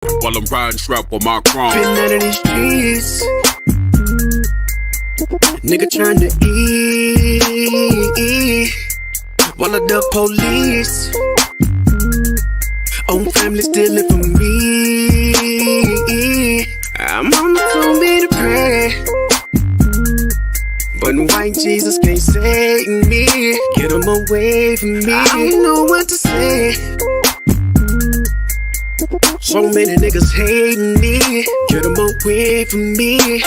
while I'm riding strap on my chrome. Been out of these streets, nigga trying to eat while I duck police. Own family stealing from me. My mama told me to pray, but white Jesus can't save me. Get him away from me. I don't know what to say. So many niggas hating me. Get him away from me.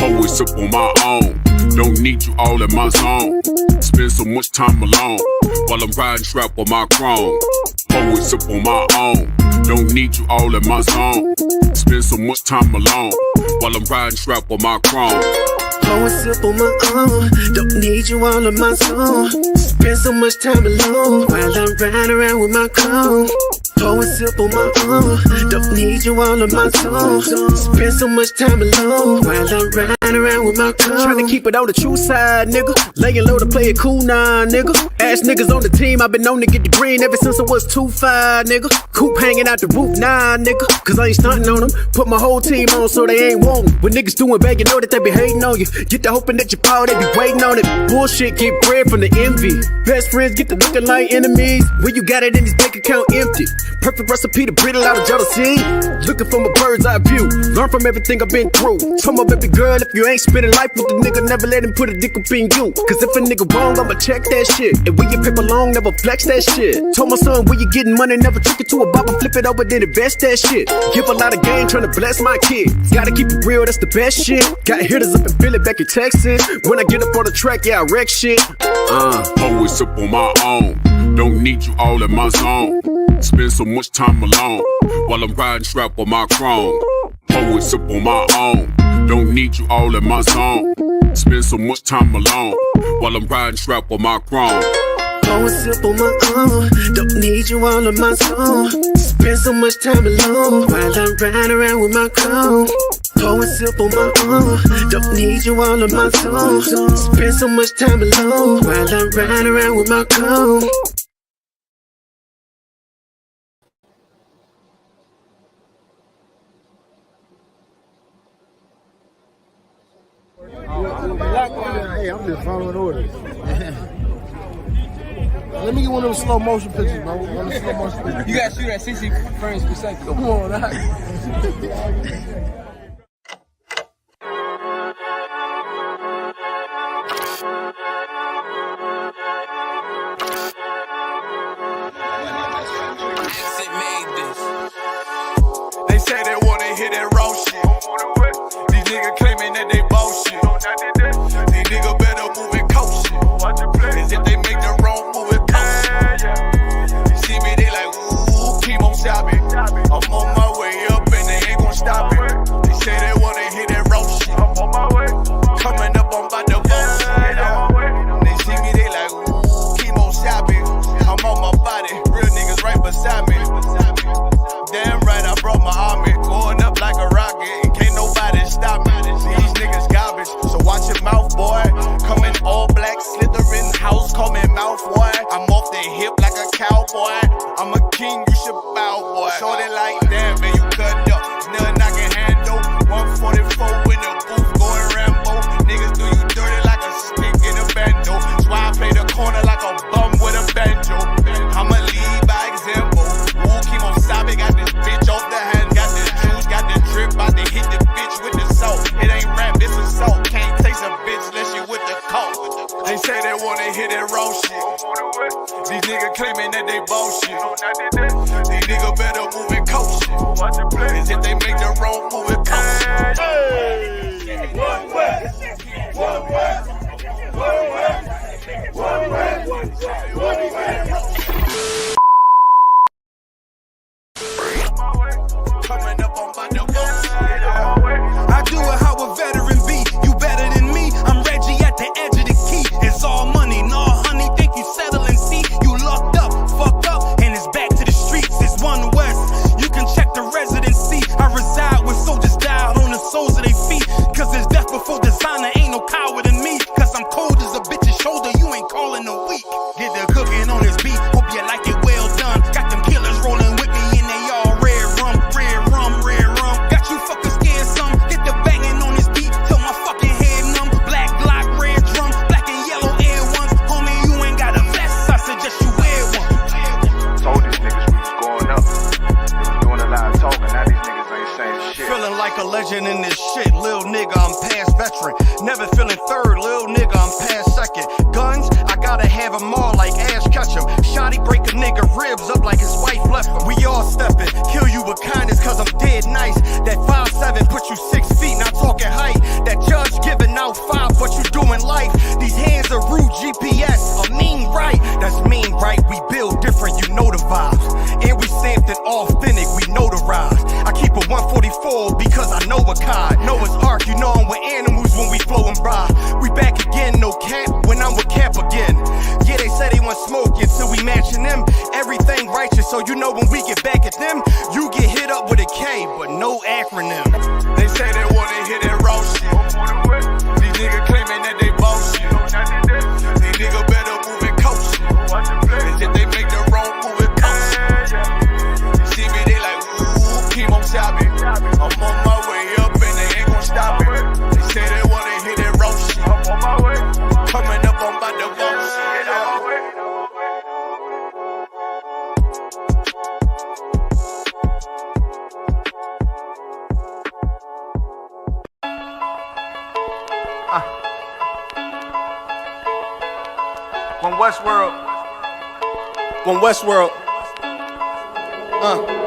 Always up on my own, don't need you all in my zone. Spend so much time alone, while I'm riding strap on my chrome. Always up on my own, don't need you all in my zone. Spend so much time alone, while I'm riding strap on my chrome. Always up on my own, don't need you all in my zone. Spend so much time alone, while I'm riding around with my chrome. Always up on my own, don't need you all in my zone. Spend so much time alone, while I'm riding around with my chrome. Trying to keep it on the true side, nigga. Laying low to play it cool now, nigga. Ass niggas on the team, I've been known to get the green ever since I was 2'5", nigga. Coop hanging out the roof, nah, nigga. Cause I ain't stunting on them. Put my whole team on so they ain't wantin'. When niggas doing bad, you know that they be hating on you. Get the hoping that you power, they be waiting on it. Bullshit, get bread from the envy. Best friends get to looking like enemies when you got it in this bank account empty. Perfect recipe to breed a lot of jealousy. Looking from a bird's eye view. Learn from everything I've been through. Told my baby girl, if you ain't spending life with the nigga, never let him put a dick up in you. Cause if a nigga wrong, I'ma check that shit. And when you paper long, never flex that shit. Told my son, when you getting money, never trick it to a bopper, flip it over, then invest that shit. Give a lot of game, trying to bless my kids. Gotta keep it real, that's the best shit. Got hitters up in Philly, back in Texas. When I get up on the track, yeah, I wreck shit. Always up on my own, don't need you all in my zone. Spend so much time alone, while I'm riding strap on my chrome. Always up on my own, don't need you all in my zone. Spend so much time alone, while I'm riding strap on my chrome. Always up on my own, don't need you all in my zone. Spend so much time alone, while I'm riding around with my chrome. Always up on my own, don't need you all in my zone. Spend so much time alone, while I'm riding around with my chrome. Hey, I'm just following orders. Let me get one of those slow motion pictures, bro. One of the slow motion pictures. You gotta shoot at 60 frames per second. Come on, that. They say they wanna hear that raw shit. These niggas claiming that they bullshit. These niggas better move and coach shit. Cause if they make the wrong move, it cost shit. You see me, they like, ooh, keep on stopping. I'm on my way up and they ain't gon' stop it. They say they wanna hear that raw shit. Coming up, I'm about to bullshit. They see me, they like, ooh, keep on stopping. I'm on my body, real niggas right beside me. Damn right, I brought my army. Going up like a rocket, and can't nobody stop me. These niggas garbage, so watch your mouth, boy. Coming all black, slithering house, call me mouth, boy. I'm off the hip like a cowboy. I'm a king, you should bow, boy. Shorty like that, man, you cut up. Nothing I can handle. 144 in the booth, going Rambo. Niggas do you dirty like a stick in a bando. That's why I play the corner like a bum with a banjo. I'ma lead by example. Ooh, keep on stopping, got this bitch off the hand. Got this juice, got the drip, about to hit the bitch with the salt. It ain't rap, it's assault. Can't taste a bitch unless you with the coke. They say they wanna hear that raw shit. These niggas claiming that they bullshit. These niggas better move and coach shit. Cause if they make the wrong move, it cost shit. One way. One way. One way. One way. One way. Coming up on my new bullshit. I do it how a veteran be. You better than me. I'm Reggie at the edge of the key. It's all money, no honey. Think you settle and see. You locked up, fucked up, and it's back to the streets. It's One West. You can check the residency. I reside a legend in this shit. Lil nigga, I'm past veteran. Never feeling third, lil nigga, I'm past second. Guns, I gotta have them all like Ash Ketchum. Shotty break a nigga ribs up like his wife left him. We all steppin', kill you with kindness cause I'm dead nice. That 5'7" put you 6 feet, not talking height. That judge giving out 5, what you doing life? These hands are rude GPS, a mean right. That's mean right, we build different, you know the vibes. And we stamped it authentic, we notarized. I keep a 144 because I know a cod. Noah's Ark, you know I'm with animals when we flowin' by. We back again, no cap, when I'm with Cap again. Yeah, they say they want smoke until we matching them. Everything righteous, so you know when we get back at them, you get hit up with a K, but no acronym. They say they wanna hear that raw shit. These niggas claiming that they boss shit. These niggas better move and coach shit. Cause if they make the wrong move, it cost shit. You see me, they like, ooh, keep on shopping. I'm on my way up and they ain't gon' stop it. They say they wanna hear that raw shit. Coming up, I'm about to boss shit. Westworld.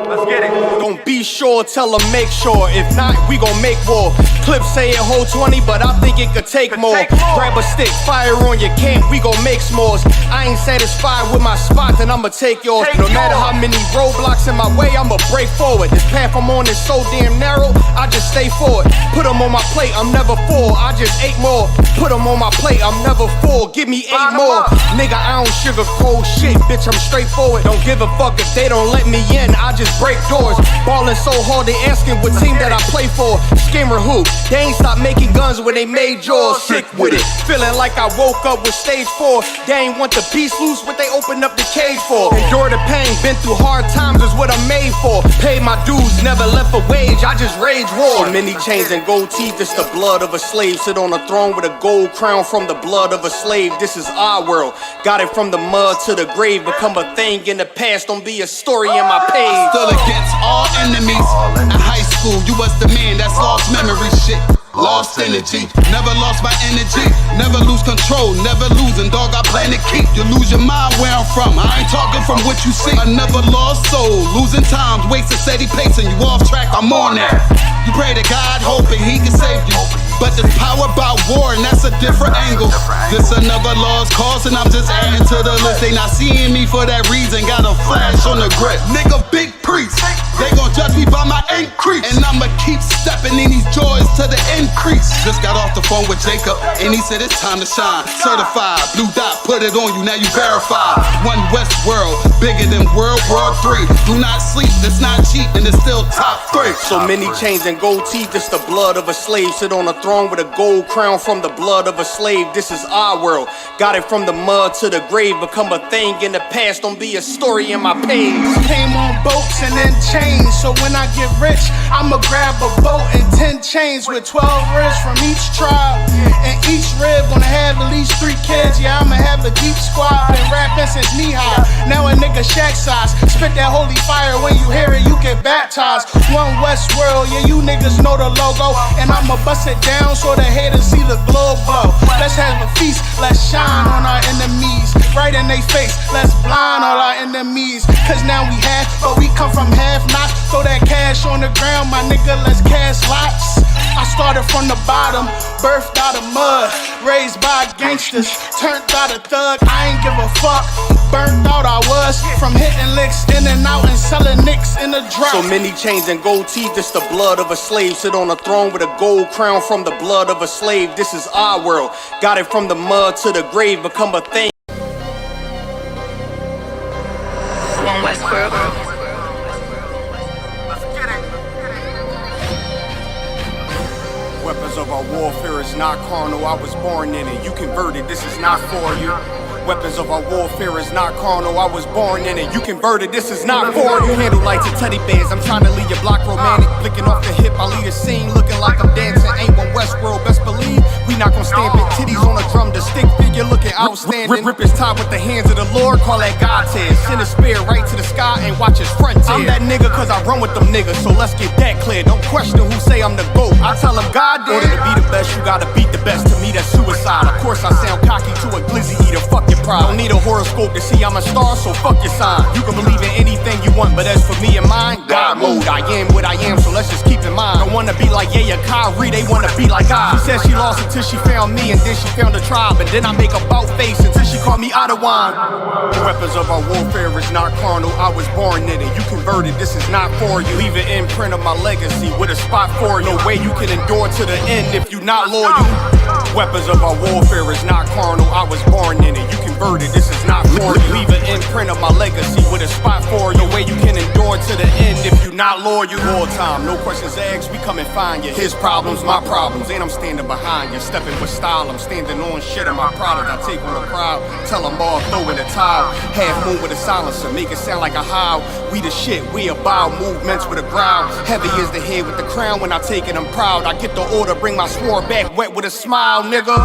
Let's get it. Don't be sure, tell them make sure. If not, we gon' make war. Clips say it hold 20, but I think it could take more. Grab a stick, fire on your camp, we gon' make s'mores. I ain't satisfied with my spot, then I'ma take yours. No matter how many roadblocks in my way, I'ma break forward. This path I'm on is so damn narrow, I just stay forward. Put them on my plate, I'm never full, I just ate more. Put them on my plate, I'm never full, give me 8 more. Nigga, I don't sugarcoat shit, bitch, I'm straightforward. Don't give a fuck if they don't let me in, I just break doors. Ballin' so hard, they asking what team that I play for. Scammer who? They ain't stopped making guns when they made yours. Sick with it, feeling like I woke up with stage 4. They ain't want the beast loose, what they opened up the cage for. Endure the pain, been through hard times is what I'm made for. Paid my dues, never left a wage, I just rage war. So many chains and gold teeth, it's the blood of a slave. Sit on a throne with a gold crown from the blood of a slave. This is our world, got it from the mud to the grave. Become a thing in the past, don't be a story in my page. Still against all enemies. In high school, you was the man, that's lost memory shit. Lost energy, never lost my energy. Never lose control, never losing, dog, I plan to keep. You lose your mind where I'm from, I ain't talking from what you see. I never lost soul, losing times, wasting steady pacing. You off track, I'm on that. You pray to God, hoping he can save you. But there's power about war, and that's a different angle. This another lost cause, and I'm just adding to the list. They not seeing me for that reason, got a flash on the grip. Nigga, big priest, they gon' judge me by my increase. And I'ma keep stepping in these joys to the increase. Just got off the phone with Jacob, and he said it's time to shine. Certified, blue dot, put it on you, now you verified. One West world, bigger than World War III. Do not sleep, it's not cheap, and it's still top 3. So many chains and gold teeth, it's the blood of a slave. Sit on a throne with a gold crown from the blood of a slave. This is our world, got it from the mud to the grave. Become a thing in the past, don't be a story in my page. Came on boats and then chains, so when I get rich, I'ma grab a boat and 10 chains with 12 ribs from each tribe. And each rib gonna have at least 3 kids. Yeah, I'ma have the deep squad, been rapping since knee high. Now a nigga shack size, spit that holy fire, when you hear it, you get baptized. One West world, yeah, you niggas know the logo. And I'ma bust it down so the haters see the glow glow. Let's have a feast, let's shine on our enemies. Right in they face, let's blind all our enemies. Cause now we half, but we come from half knots. Throw that cash on the ground, my nigga, let's cast lots. I started from the bottom, birthed out of mud, raised by gangsters, turned out a thug. I ain't give a fuck, burnt out I was, from hitting licks in and out and selling nicks in the drop. So many chains and gold teeth, it's the blood of a slave. Sit on a throne with a gold crown from the blood of a slave. This is our world, got it from the mud to the grave. Become a thing. One Westworld. Weapons of our warfare is not carnal, I was born in it. You converted, this is not for you. Weapons of our warfare is not carnal, I was born in it. You converted, this is not for you. Handle lights and teddy bears, I'm trying to leave your block romantic. Flicking off the hip, I leave the scene looking like I'm dancing. Ain't one Westworld, best believe we we not gon' stamp it. Titties on a drum, the stick figure looking outstanding. Rip his top with the hands of the Lord, call that God tears. Send his spirit right to the sky and watch his frontier. I'm that nigga cause I run with them niggas, so let's get that clear. Don't question who say I'm the GOAT. I tell them God did. Order to be the best, you gotta beat the best. To me that's suicide. Of course I sound cocky to a glizzy eater, fuck your pride. Don't need a horoscope to see I'm a star, so fuck your sign. You can believe in anything you want, but as for me and mine, God mode. I am what I am, so let's just keep in mind. Don't wanna be like yeah, Kyrie, they wanna be like I. She said she lost until she found me, and then she found a tribe. And then I make a bout face until she called me out of wine. The weapons of our warfare is not carnal, I was born in it. You converted, this is not for you. Leave an imprint of my legacy with a spot for you. No way you can endure to the end if you not loyal. Weapons of our warfare is not carnal, I was born in it. You converted, this is not for you. Leave an imprint of my legacy with a spot for you. No way you can endure to the end if you not loyal. All time, no questions asked, we come and find you. His problems, my problems, and I'm standing behind you. Stepping with style, I'm standing on shit in my product. I take on the crowd, tell them all, throw in the towel. Half moon with a silencer, make it sound like a howl. We the shit, we about movements with a growl. Heavy is the head with the crown, when I take it I'm proud. I get the order, bring my sword back wet with a smile, nigga.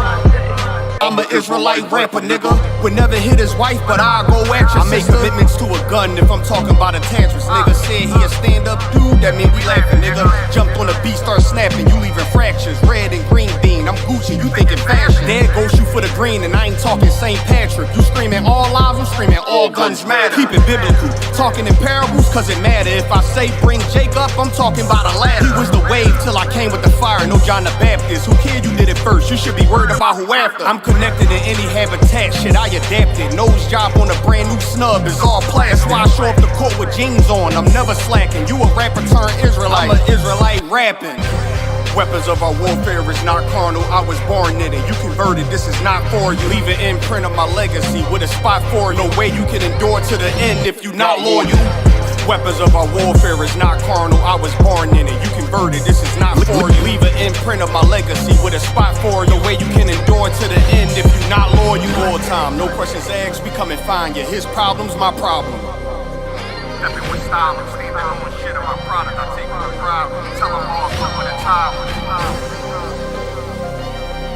I'm an Israelite rapper, nigga. Would never hit his wife, but I'll go at you. I make commitments to a gun if I'm talking about a tantrums. Nigga said he a stand-up dude, that mean we laughing, nigga. Jumped on the beat, start snapping, you leaving fractures. Red and green bean, I'm Gucci, you thinking fashion. Dad go shoot for the green, and I ain't talking St. Patrick. You screaming all lives, I'm screaming all guns matter. Keep it biblical, talking in parables, cause it matter. If I say bring Jake up, I'm talking about a ladder. He was the wave till I came with the fire, no John the Baptist. Who cared you did it first? You should be worried about who after. I'm connected in any habitat, shit I adapted. Nose job on a brand new snub is all plastic. That's why I show up the court with jeans on, I'm never slacking. You a rapper turned Israelite, I'm an Israelite rapping. Weapons of our warfare is not carnal, I was born in it. You converted, this is not for you. Leave an imprint of my legacy with a spot for you. No way you can endure to the end if you not loyal. Weapons of our warfare is not carnal, I was born in it. You converted, this is not for you. Leave an imprint of my legacy with a spot for you. No way you can endure to the end if you not loyal. All time, no questions asked, we come and find you. His problems, my problem. Stepping with style, I'm standing on shit in my product. I take on the crowd, tell them all, throw in the towel.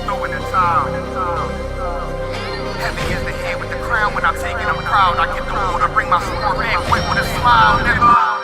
Throw in the towel. Heavy is the head with the crown, when I take it I'm proud. I get the order, bring my sword back wet with a smile, nigga.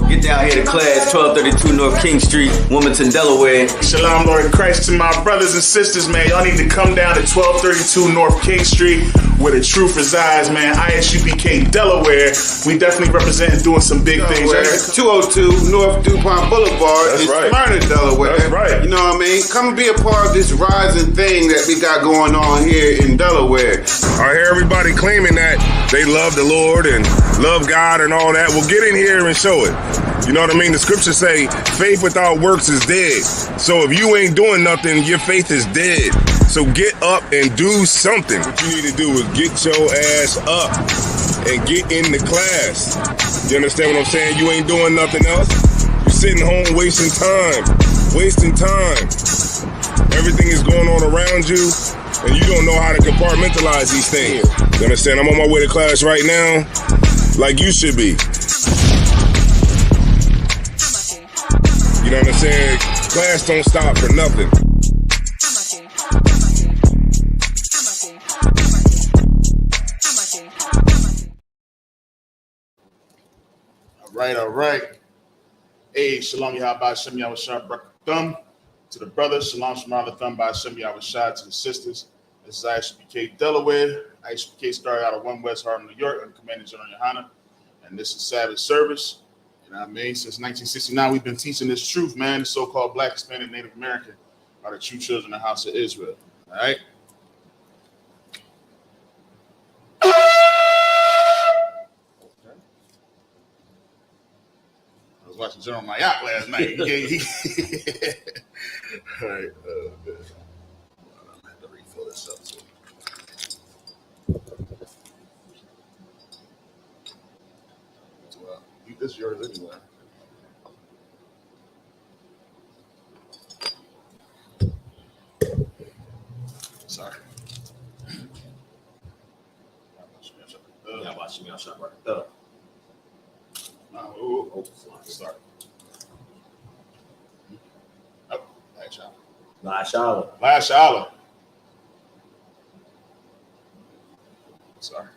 Get down here to class, 1232 North King Street, Wilmington, Delaware. Shalom, Lord Christ, to my brothers and sisters, man. Y'all need to come down to 1232 North King Street, where the truth resides, man. ISUPK Delaware. We definitely representing doing some big things. Right? 202 North DuPont Boulevard in Smyrna, Delaware. That's right. You know what I mean? Come and be a part of this rising thing that we got going on here in Delaware. I hear everybody claiming that they love the Lord and love God and all that. Well, get in here and show it. You know what I mean? The scriptures say faith without works is dead. So if you ain't doing nothing, your faith is dead. So get up and do something. What you need to do is get your ass up and get in the class. You understand what I'm saying? You ain't doing nothing else. You're sitting home wasting time. Everything is going on around you, and you don't know how to compartmentalize these things. You understand? I'm on my way to class right now, like you should be. You know what I'm saying? Class don't stop for nothing. All right. Hey, Shalom Yahabah Shem Yahushua Barak Thumb. To the brothers, Shalom Shemar Thumb by Shem Yahushua. To the sisters, this is ISUPK Delaware. ISUPK started out of 1 West Harlem, New York, under Commander General Yohana. And this is Sabbath service. You know what I mean? Since 1969, we've been teaching this truth, man, the so-called Black, Hispanic, Native American are the true children of the house of Israel. All right? I was watching General Mayak last night. All right. I'm going to have to refill this up, too. This is yours anyway. Sorry. Start. Oh, last hour. Sorry.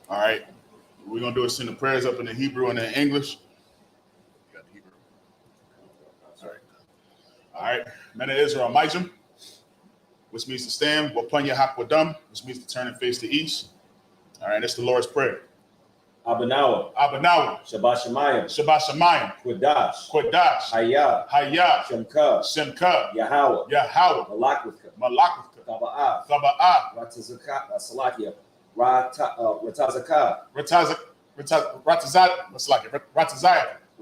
All right. We're going to do is send the prayers up in the Hebrew and the English. You got the Hebrew. All right. Men of Israel, Majim, which means to stand. Wapanya Hakwadam, which means to turn and face the east. All right. That's the Lord's Prayer. Abanawa. Shabbat Shemayim. Quadash. Hayah. Shemka. Yahweh. Malakwika. Taba'ah. Salakia. Ratazaka.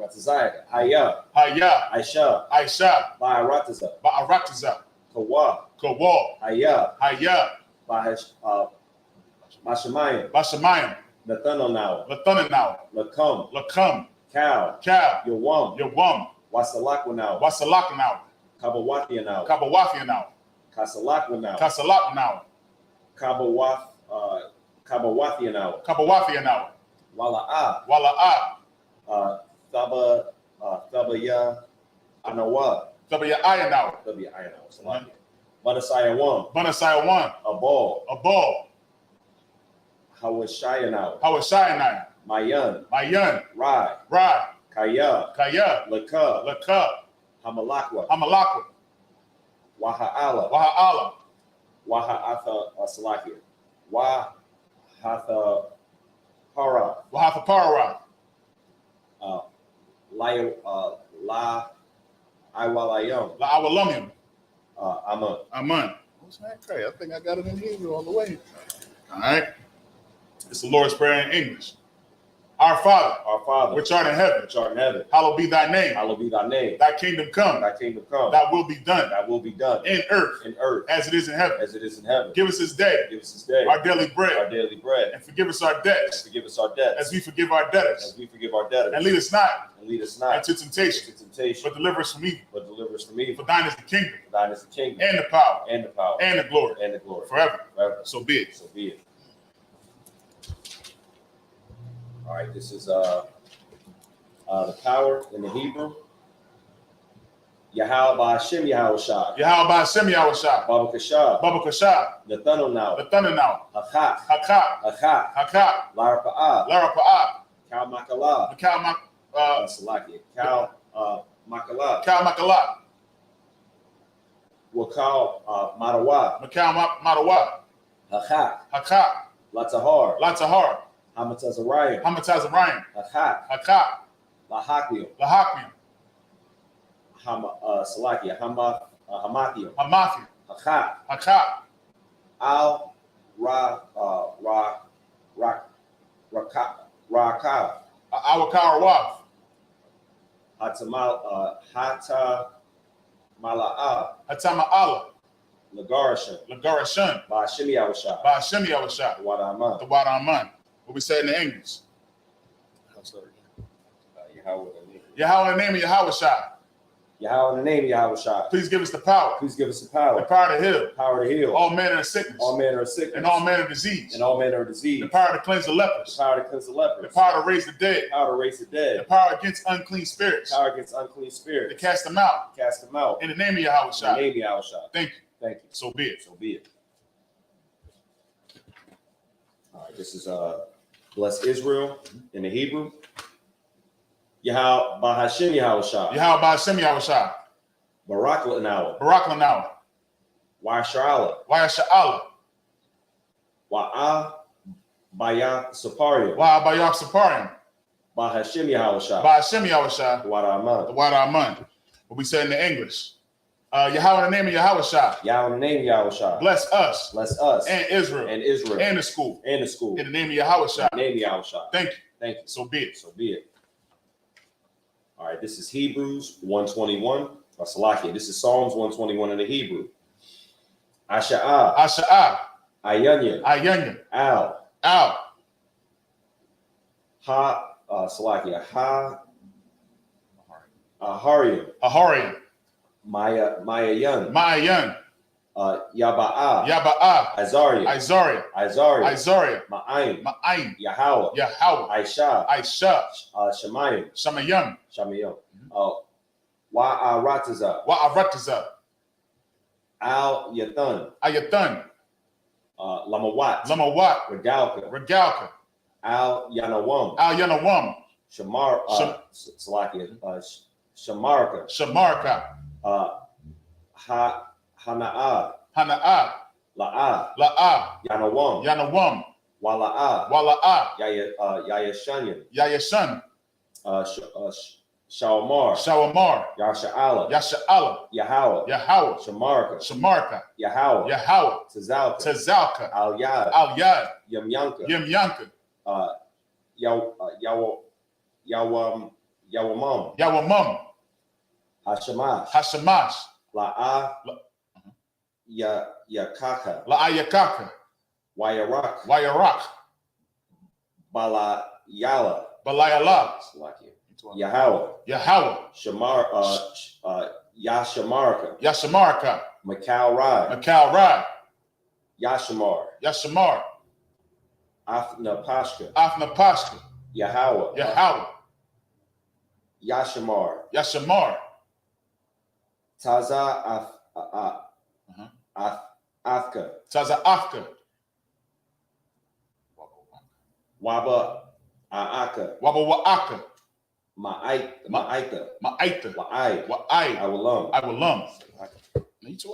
Ratazayaka. Hayah. Aisha. Ba'arataza. Kawa. Hayah. Bashamayim. Nathanaw. Lakam. Cow. Yawam. Wasalakwanau. Kabawathianaw. Kasalakwanau. Kabawathianaw. Wala'ah. Thabaya Anawa. Salakia. Banasaya 1. A ball. Hawashayana. Mayan. Rai. Kaya. Laka. Hamalakwa. Waha'ala. Waha'atha Salakia. Wahatha Para. La Iwalayum. Aman. What's that? Okay, I think I got it in Hebrew all the way. All right. It's the Lord's Prayer in English. Our Father, which art in heaven, hallowed be thy name. Thy kingdom come. Thy will be done. In earth. As it is in heaven. Give us this day. Our daily bread. And forgive us our debts. As we forgive our debtors. And lead us not into temptation. But deliver us from evil. For thine is the kingdom. And the power. And the glory. Forever. So be it. All right, this is the power in the Hebrew. Yahweh Ba'Shem Yahushua. Baba Kashah. Nathanaw. Hakak. Larapa'ah. Kal Makala. Kal Makala. Wakal Madawa. Hakak. Latahar. Hamatazariah. Hakak. Lahaklium. Salakia. Hamathium. Hakak. Al Rakal. Awakarawaf. Hatama'ala. Lagarashan. Ba'Shem Yahushua. The Wadaman. What we say in the English? Yahweh in the name of Yahushua. Please give us the power. The power to heal. All manner of sickness. And all manner of disease. The power to cleanse the lepers. The power to raise the dead. The power against unclean spirits. To cast them out. In the name of Yahushua. Thank you. So be it. All right, this is bless Israel in the Hebrew. Yahweh Ba'Hashem Yahushua. Barak Lanawa. Wa'asha'ala. Wa'a Baya Saparium. Ba'Hashem Yahushua. The Wadaman. What we say in the English. Yahweh in the name of Yahweh Shah. Yahweh in the name of Yahweh Shah. Bless us. Bless us. And Israel. And Israel. And the school. And the school. In the name of Yahweh Shah. In the name of Yahweh Shah. Thank you. Thank you. So be it. So be it. All right, this is Hebrews 121. Salakia. This is Psalms 121 in the Hebrew. Asha'ah. Asha'ah. Ayanya. Ayanya. Al. Al. Ha. Salakia. Ha. Ahariam. Ahariam. Mayayan. Mayan. Yaba'a. Yaba'a. Azaria. Izaria. Izaria. Izaria. Ma'ayin. Ma'ayin. Yahweh. Yahweh. Aisha. Aisha. Shemayim. Shamayim. Shamayim. Wa'arataza. Wa'arataza. Al Yathan. Ayathan. Lamawat. Lamawat. Regalka. Regalka. Al Yanawam. Al Yanawam. Shamar. Salakia. Shamarka. Shamarka. Hana'a. Hana'a. La'a. La'a. Yanawam. Yanawam. Wala'a. Wala'a. Yayashanyan. Yayashan. Shawamar. Shawamar. Yasha'ala. Yasha'ala. Yahweh. Yahweh. Shamarka. Shamarka. Yahweh. Yahweh. Tazalka. Tazalka. Al Yad. Al Yad. Yamyanka. Yamyanka. Yawamam. Yawamam. Hashamash. Hashamash. La'a. Yakaka. La'ayakaka. Wayarak. Wayarak. Balayala. Balayala. Yahweh. Yahweh. Shamar. Yashamarka. Yashamarka. Macau Rai. Macau Rai. Yashamar. Yashamar. Afna Pashka. Afna Pashka. Yahweh. Yahweh. Yashamar. Yashamar. Taza Afka. Taza Afka. Waba Aaka. Waba Wa'aka. Ma'aita. Ma'aita. Wa'ai. Wa'ai. I will lum. Me too.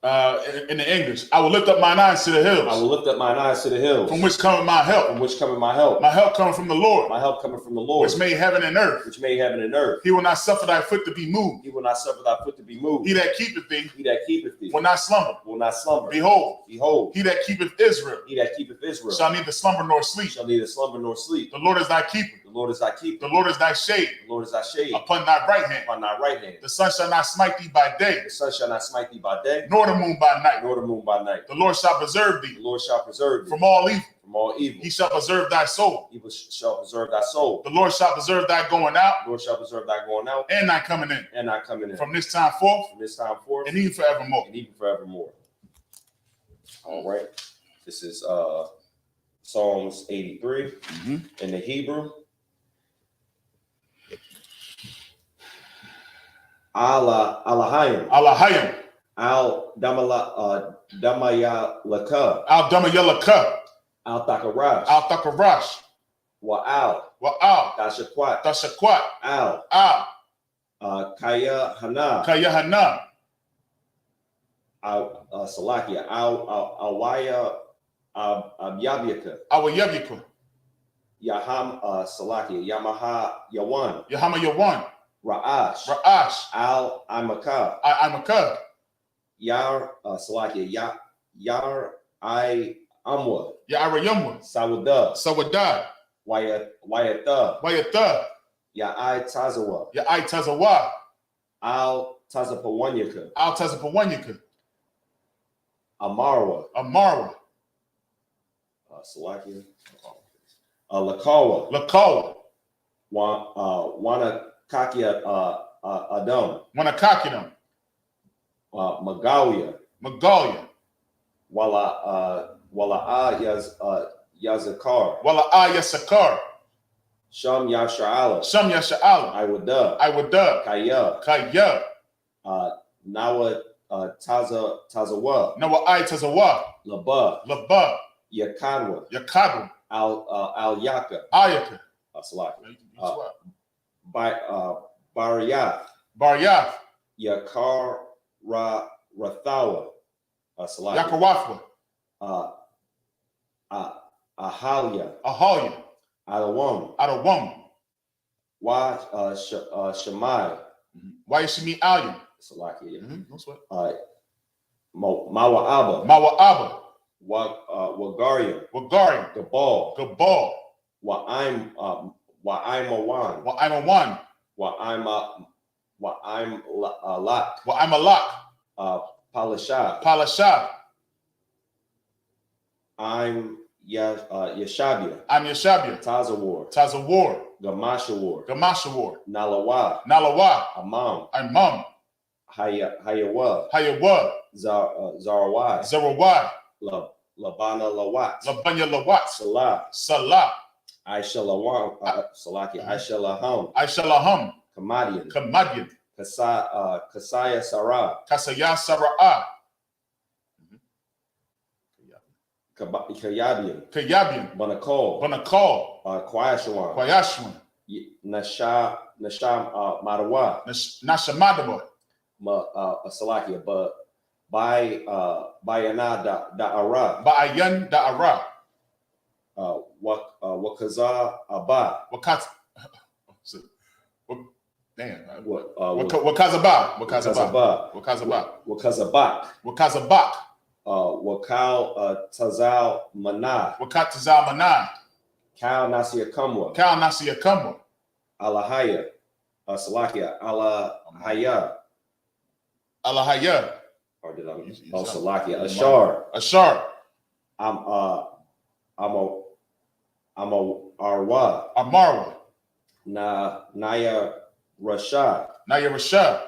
In the English, I will lift up mine eyes to the hills. I will lift up mine eyes to the hills. From which cometh my help. From which cometh my help. My help coming from the Lord. My help coming from the Lord. Which made heaven and earth. Which made heaven and earth. He will not suffer thy foot to be moved. He will not suffer thy foot to be moved. He that keepeth thee. He that keepeth thee. Will not slumber. Will not slumber. Behold. Behold. He that keepeth Israel. He that keepeth Israel. Shall neither slumber nor sleep. Shall neither slumber nor sleep. The Lord is thy keeper. The Lord is thy keeper. The Lord is thy shade. The Lord is thy shade. Upon thy right hand. Upon thy right hand. The sun shall not smite thee by day. The sun shall not smite thee by day. Nor the moon by night. Nor the moon by night. The Lord shall preserve thee. The Lord shall preserve thee. From all evil. From all evil. He shall preserve thy soul. He shall preserve thy soul. The Lord shall preserve thy going out. The Lord shall preserve thy going out. And thy coming in. And thy coming in. From this time forth. From this time forth. And even forevermore. And even forevermore. All right. This is Psalms 83 in the Hebrew. Alahayim. Alahayim. Al Damayalaka. Al Damayalaka. Al Takarash. Al Takarash. Wa'al. Wa'al. Dashakwat. Dashakwat. Al. Al. Kaya Hana. Kaya Hana. Al Salakia. Al Awaya Abyabika. Awayabika. Yaham Salakia. Yamaha Yawan. Yahama Yawan. Ra'ash. Ra'ash. Al Imaka. Imaka. Yar Salakia. Yar I Amwa. Ya'arayamwa. Sawada. Sawada. Wayata. Wayata. Ya'ai Tazawa. Ya'ai Tazawa. Al Tazapawanyaka. Al Tazapawanyaka. Amarwa. Amarwa. Salakia. Lakawa. Lakawa. Wanakakia Adam. Wanakakidam. Magalia. Magalia. Wala'a Yazakar. Wala'a Yasakar. Sham Yasha'ala. Sham Yasha'ala. Iwada. Kaya. Kaya. Nawa Tazawa. Nawa I Tazawa. Laba. Laba. Yakadwa. Yakadwa. Al Yaka. Ayaka. Baryath. Baryath. Yakar Rathawa. Yakawafwa. Ahalia. Ahalia. Adawam. Adawam. Shemai. Why Shemi Alim. Salakia. No sweat. Mawa'aba. Mawa'aba. Wagarian. Wagarian. Gabal. Gabal. Wa'im Awan. Wa'im Awan. Wa'im Lak. Wa'im Alak. Palashah. Palashah. I'm Yeshabia. I'm Yeshabia. Tazawar. Tazawar. Gamashawar. Gamashawar. Nalawa. Nalawa. Amam. Amam. Hayawa. Hayawa. Zarawai. Zarawai. Labana Lawat. Labanya Lawat. Salah. Salah. Aisha Lawam. Salaki. Aisha Laham. Aisha Laham. Kamadian. Kamadian. Kasaya Sarah. Kasaya Sarah. Kayabian. Kayabian. Banakol. Banakol. Kwayashwan. Kwayashwan. Nasham Madawa. Nashamadawa. Salakia. But Bayana Da'ara. Ba'ayan Da'ara. Wakaza Abba. Wakat. Damn. Wakazaba. Wakazaba. Wakazaba. Wakazabak. Wakazabak. Wakal Tazal Mana. Wakat Tazal Mana. Kal Nasia Kamwa. Kal Nasia Kamwa. Alahaya. Salakia. Alahaya. Alahaya. Or did I? Oh, Salakia. Ashar. Ashar. I'm a Arwa. Amarwa. Naya Rashad. Naya Rashad.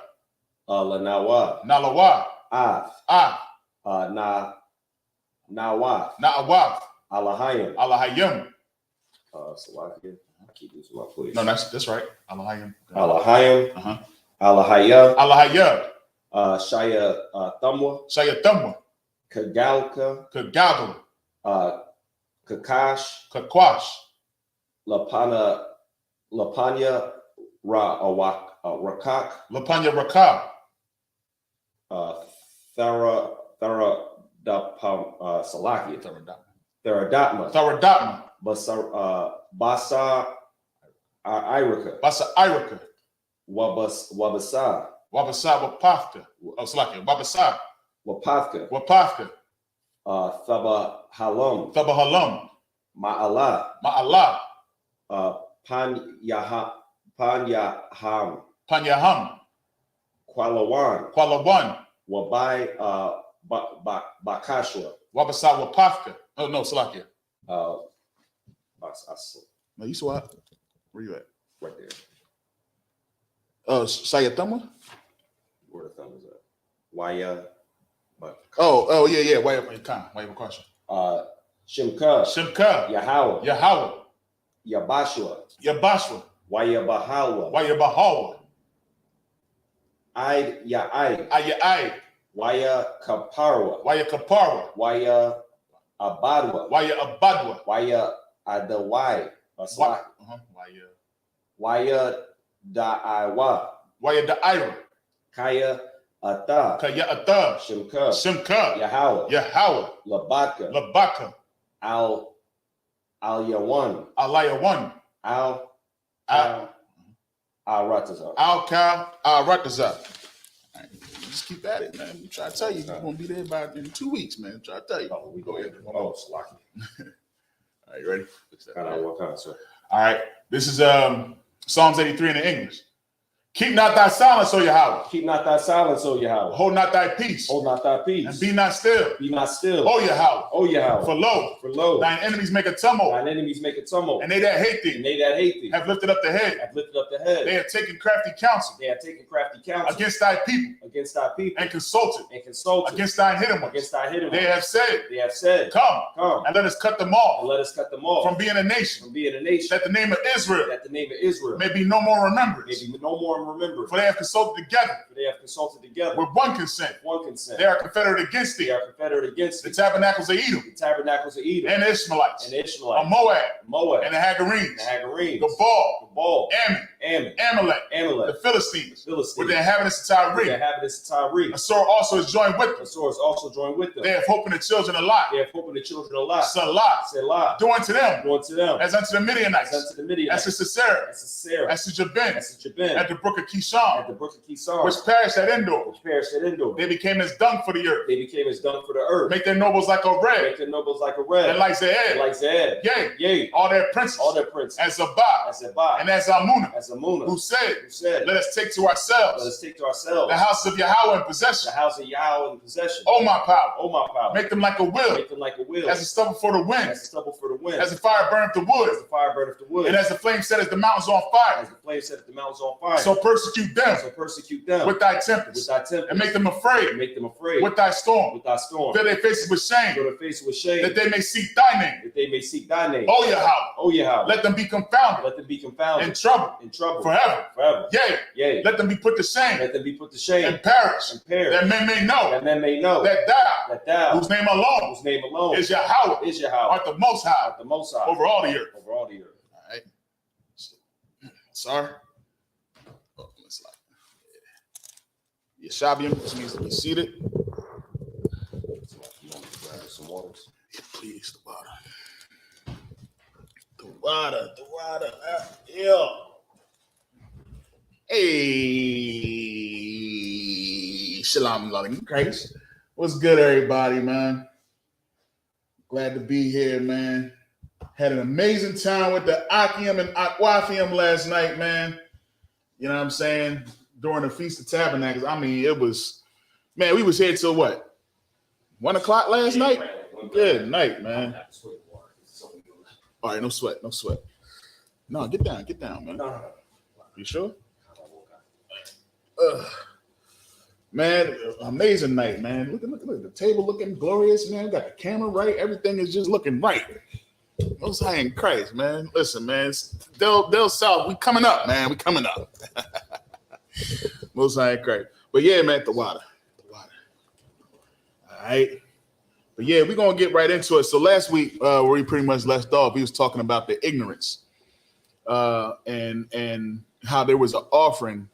Lanawa. Nalawa. Af. Nawaf. Na'awaf. Alahayim. Alahayim. Salakia. I keep this my place. No, that's right. Alahayim. Alahayim. Alahaya. Alahaya. Shaya Thamwa. Shaya Thamwa. Kagalka. Kagalka. Kakash. Kakwash. Lapanya Rakak. Lapanya Rakak. Salakia. Theradatma. Theradatma. Basa Irika. Basa Irika. Wabasa. Wabasa Wapafka. Oh, Salakia. Wabasa. Wapafka. Wapafka. Thaba Halam. Thaba Halam. Ma'ala. Ma'ala. Panyaham. Panyaham. Kwalawan. Kwalawan. Wabai Bakashwa. Wabasa Wapafka. Oh no, Salakia. No, you saw it. Where you at? Right there. Sayatama? Where the thumb is at? Waya. Oh, yeah. Waya Bakasha. Shimka. Yahweh. Yabashwa. Waya Bahawa. Aid. Waya Kaparwa. Waya Abadwa. Waya Adawai. Waya Da'awa. Waya Da'ira. Kaya Ata. Shimka. Yahweh. Labaka. Al Yawan. Al Ratazar. Al Ratazar. Just keep at it, man. We try to tell you you're gonna be there in 2 weeks, man. Try to tell you. Oh, we go ahead. Oh, Slocky. All right, you ready? What kind, sir? All right. This is Psalms 83 in the English. Keep not thy silence, O Yahweh. Keep not thy silence, O Yahweh. Hold not thy peace. Hold not thy peace. And be not still. Be not still. O Yahweh. O Yahweh. For lo, thine enemies make a tumult. Thine enemies make a tumult. And they that hate thee. Have lifted up the head. They have taken crafty counsel. Against thy people. And consulted. Against thine hiddenness. They have said. Come. And let us cut them off. From being a nation. That the name of Israel. May be no more remembered. For they have consulted together. With one consent. They are confederate against thee. The tabernacles of Edom. And the Ishmaelites. Of Moab. And the Hagarenes. Gabal. Ammon. Amalek, the Philistines, with the inhabitants of Tyre. A sword also is joined with them. They have hope in the children of Lot. Salah. Doing to them. As unto the Midianites. As to Sisera. As to Jabin. At the brook of Kishon. Which perished at Endor. They became as dung for the earth. Make their nobles like a red. And like Zeed. Yea. All their princes. As Zabah. And as Amunah. Who said, let us take to ourselves the house of Yahweh in possession. Oh my power. Make them like a wheel. As a stubble for the wind. As a fire burneth the wood. And as the flame setteth the mountains on fire. So persecute them with thy tempest. And make them afraid with thy storm. Fill their faces with shame. That they may seek thy name. Oh Yahweh. Let them be confounded. In trouble. Forever. Yea. Let them be put to shame. And perish. That men may know. That thou, whose name alone is Yahweh, art the most high over all the earth. All right. Sorry. Oh, let's slide. Yeshabium needs to be seated. Some waters. Yeah, please, the water. Yeah. Hey, shalom, loving Christ. What's good, everybody, man? Glad to be here, man. Had an amazing time with the Akim and Akwafium last night, man. You know what I'm saying? During the Feast of Tabernacles. I mean, it was, man, we was here till what? 1 o'clock last night? Good night, man. All right, no sweat. No, get down, man. No. You sure? Man, amazing night, man. Look at the table looking glorious, man. We got the camera right. Everything is just looking right. Most high in Christ, man. Listen, man. Del South, we coming up, man. We coming up. Most high in Christ. But yeah, man, the water. All right. But yeah, we're going to get right into it. So last week, where we pretty much left off, we was talking about the ignorance and how there was an offering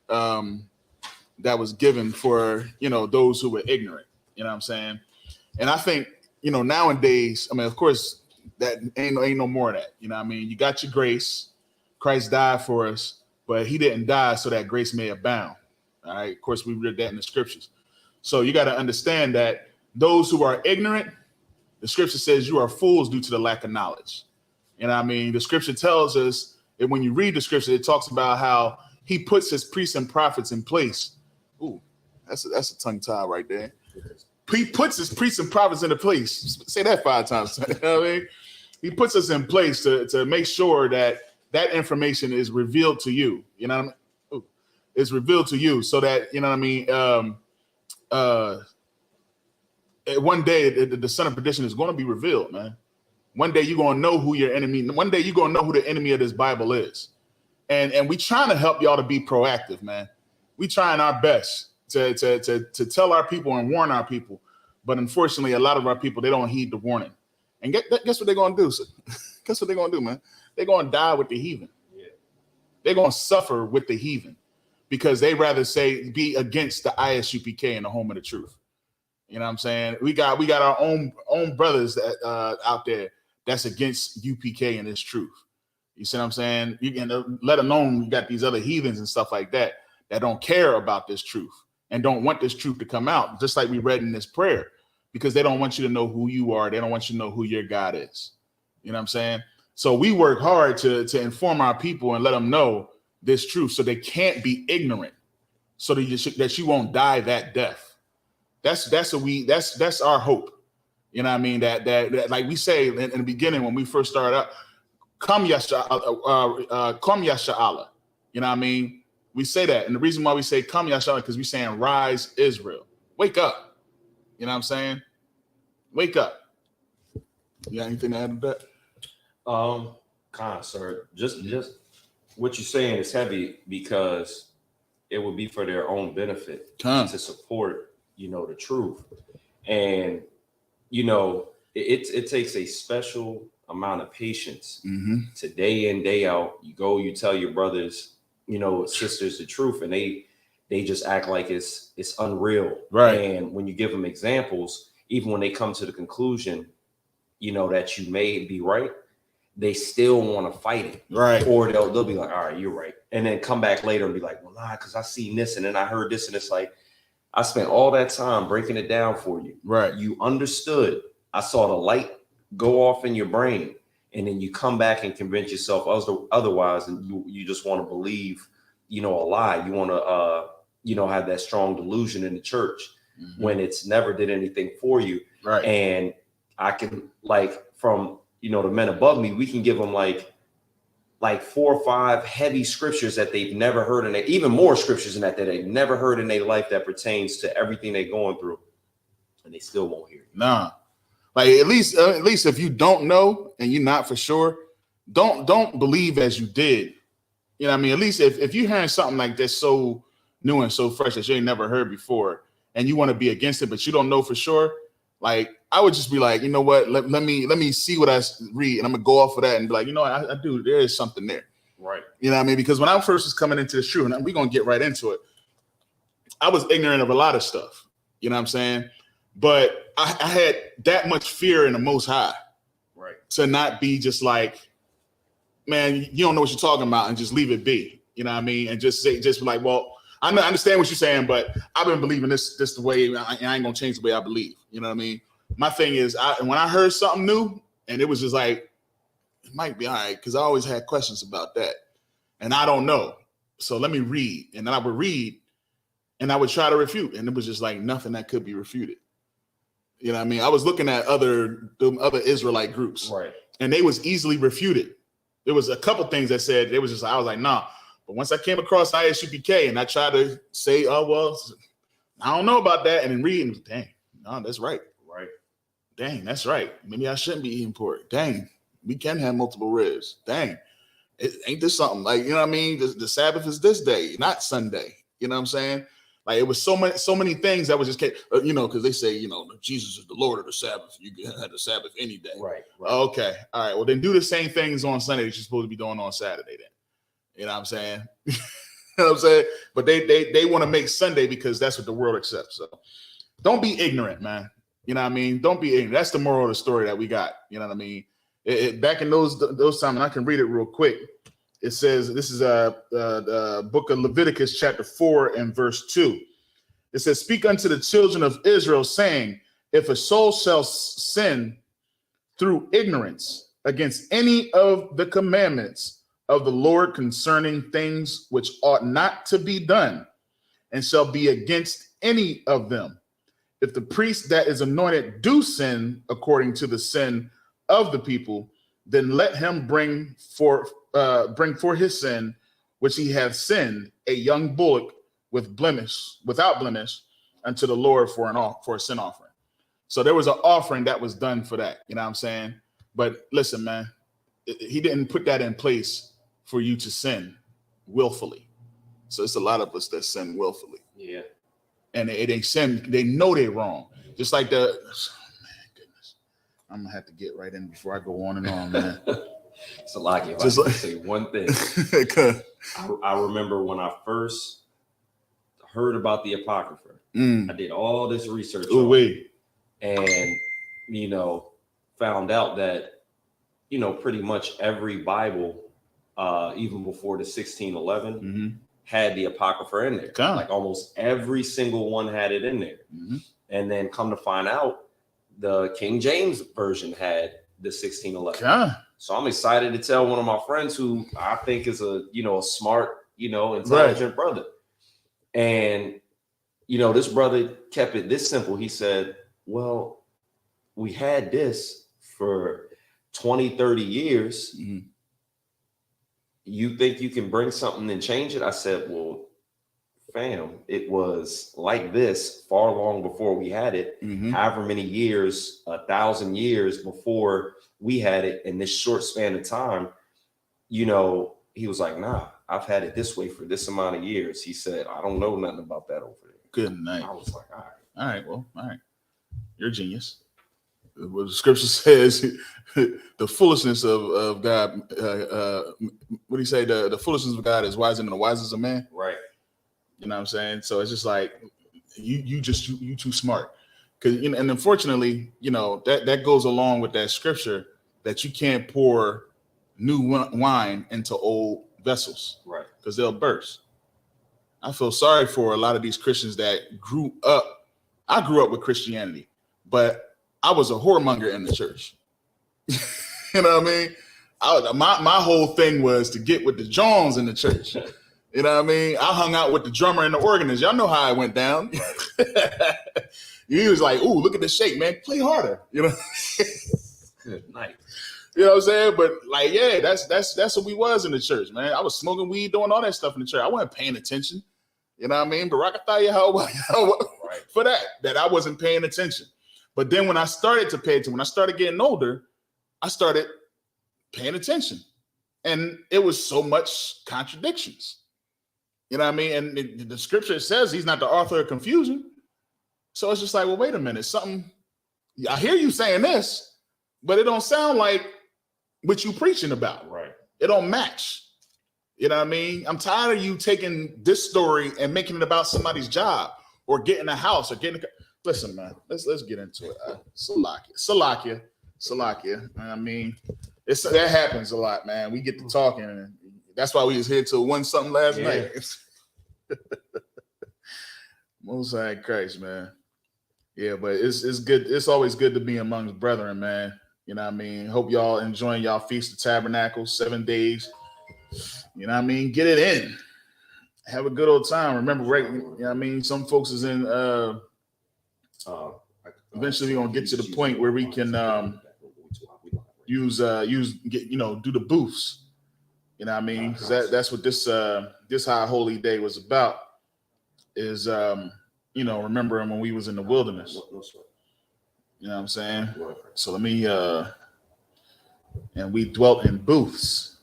that was given for, those who were ignorant, you know what I'm saying? And I think, nowadays, I mean, of course, that ain't no more of that. You know what I mean? You got your grace. Christ died for us, but he didn't die so that grace may abound. All right. Of course, we read that in the scriptures. So you got to understand that those who are ignorant, the scripture says you are fools due to the lack of knowledge. You know what I mean? The scripture tells us that when you read the scripture, it talks about how he puts his priests and prophets in place. Ooh, that's a tongue tie right there. He puts his priests and prophets into place. Say that 5 times. You know what I mean? He puts us in place to make sure that information is revealed to you. You know what I mean? Ooh, it's revealed to you so that, you know what I mean? One day the son of perdition is going to be revealed, man. One day you're going to know who your enemy. One day you're going to know who the enemy of this Bible is. And we trying to help y'all to be proactive, man. We trying our best to tell our people and warn our people. But unfortunately, a lot of our people, they don't heed the warning. And guess what they're going to do? Guess what they're going to do, man? They're going to die with the heathen. Yeah. They're going to suffer with the heathen because they rather be against the ISUPK and the home of the truth. You know what I'm saying? We got our own brothers that out there that's against UPK and its truth. You see what I'm saying? You can let alone you got these other heathens and stuff like that don't care about this truth and don't want this truth to come out, just like we read in this prayer, because they don't want you to know who you are. They don't want you to know who your God is. You know what I'm saying? So we work hard to inform our people and let them know this truth so they can't be ignorant, so that you won't die that death. That's our hope. You know what I mean? That like we say in the beginning when we first started out, come Yasha'Allah. You know what I mean? We say that. And the reason why we say come Yasha'Allah, because we're saying rise Israel. Wake up. You know what I'm saying? Wake up. You got anything to add to that? Sir. Just what you're saying is heavy because it would be for their own benefit to support, the truth. And, it takes a special amount of patience to day in, day out. You go, you tell your brothers, sisters the truth, and they just act like it's unreal. Right. And when you give them examples, even when they come to the conclusion, that you may be right, they still want to fight it. Right. Or they'll be like, all right, you're right. And then come back later and be like, well, nah, because I seen this and then I heard this. And it's like, I spent all that time breaking it down for you. Right. You understood. I saw the light go off in your brain. And then you come back and convince yourself otherwise, and you just want to believe, a lie. You want to, have that strong delusion in the church when it's never did anything for you. Right. And I can, from, the men above me, we can give them like 4 or 5 heavy scriptures that they've never heard, and even more scriptures than that they've never heard in their life that pertains to everything they're going through, and they still won't hear it. Nah. Like at least if you don't know and you're not for sure, don't believe as you did. You know what I mean? At least if you're hearing something like this so new and so fresh that you ain't never heard before, and you want to be against it, but you don't know for sure, like I would just be like, you know what? Let me see what I read, and I'm gonna go off of that and be like, I do. There is something there, right? You know what I mean? Because when I first was coming into the truth, and we're gonna get right into it, I was ignorant of a lot of stuff. You know what I'm saying? But I had that much fear in the Most High, right? To not be just like, man, you don't know what you're talking about, and just leave it be. You know what I mean? And just be like, well, I understand what you're saying, but I've been believing this the way, I ain't gonna change the way I believe. You know what I mean? My thing is, when I heard something new, and it was just like, it might be all right, because I always had questions about that, and I don't know. So let me read, and then I would read, and I would try to refute, and it was just like nothing that could be refuted. You know what I mean? I was looking at other Israelite groups, right, and they was easily refuted. There was a couple things that said, I was like, nah. But once I came across ISUPK and I tried to say, oh, well, I don't know about that. And then reading, dang, no, that's right. Right. Dang, that's right. Maybe I shouldn't be eating pork. Dang, we can have multiple ribs. Dang, ain't this something? Like, you know what I mean? The Sabbath is this day, not Sunday. You know what I'm saying? Like it was so many things that was just, because they say, Jesus is the Lord of the Sabbath. You can have the Sabbath any day. Right. Okay. All right. Well, then do the same things on Sunday that you're supposed to be doing on Saturday then. You know what I'm saying? You know what I'm saying? But they want to make Sunday because that's what the world accepts. So don't be ignorant, man. You know what I mean? Don't be ignorant. That's the moral of the story that we got. You know what I mean? Back in those times, and I can read it real quick. It says, this is the book of Leviticus chapter 4 and verse 2. It says, speak unto the children of Israel, saying, if a soul shall sin through ignorance against any of the commandments of the Lord concerning things which ought not to be done, and shall be against any of them, if the priest that is anointed do sin according to the sin of the people, then let him bring for his sin, which he hath sinned, a young bullock without blemish, unto the Lord for a sin offering. So there was an offering that was done for that. You know what I'm saying? But listen, man, he didn't put that in place for you to sin willfully. So it's a lot of us that sin willfully. Yeah. And they sin, they know they're wrong. Just like man, goodness. I'm gonna have to get right in before I go on and on, man. It's a lot. If I can say one thing, I remember when I first heard about the Apocrypha, I did all this research and found out that pretty much every Bible, even before the 1611, had the Apocrypha in there. Like almost every single one had it in there. And then come to find out, the King James version had the 1611. So I'm excited to tell one of my friends who I think is a smart, intelligent brother. And, this brother kept it this simple. He said, well, we had this for 20, 30 years. You think you can bring something and change it? I said, well, fam, it was like this far long before we had it, however many years, 1,000 years before we had it. In this short span of time, he was like, nah, I've had it this way for this amount of years. He said, I don't know nothing about that over there. Good night. I was like, all right. All right. Well, all right. You're a genius. what the scripture says, the foolishness of God. What do you say? The foolishness of God is wiser than the wisest of man. Right. You know what I'm saying? So it's just like you too smart. Because and unfortunately, that goes along with that scripture that you can't pour new wine into old vessels, right? Because they'll burst. I feel sorry for a lot of these Christians that grew up. I grew up with Christianity, but I was a whoremonger in the church. You know what I mean? My whole thing was to get with the Jones in the church. You know what I mean? I hung out with the drummer and the organist. Y'all know how it went down. He was like, "Ooh, look at the shape, man. Play harder." You know. Good night. You know what I'm saying? But like, yeah, that's what we was in the church, man. I was smoking weed, doing all that stuff in the church. I wasn't paying attention. You know what I mean? But I can tell you how for that I wasn't paying attention. But then when I started to pay attention, when I started getting older, I started paying attention, and it was so much contradictions. You know what I mean? And the scripture says he's not the author of confusion. So it's just like, well, wait a minute. I hear you saying this, but it don't sound like what you preaching about. Right. It don't match. You know what I mean? I'm tired of you taking this story and making it about somebody's job or getting a house or getting listen, man, let's get into it. Salakia. I mean, that happens a lot, man. We get to talking, and that's why we was here till 1 something last night. Most High Christ, man. Yeah, but it's good. It's always good to be amongst brethren, man. You know what I mean? Hope y'all enjoying y'all Feast of Tabernacles, 7 days. You know what I mean? Get it in. Have a good old time. Remember, right? You know what I mean? Some folks is in eventually we're gonna get to the point where we can do the booths. You know what I mean? Because that's what this High Holy Day was about. Is remembering when we was in the wilderness. You know what I'm saying? So let me and we dwelt in booths.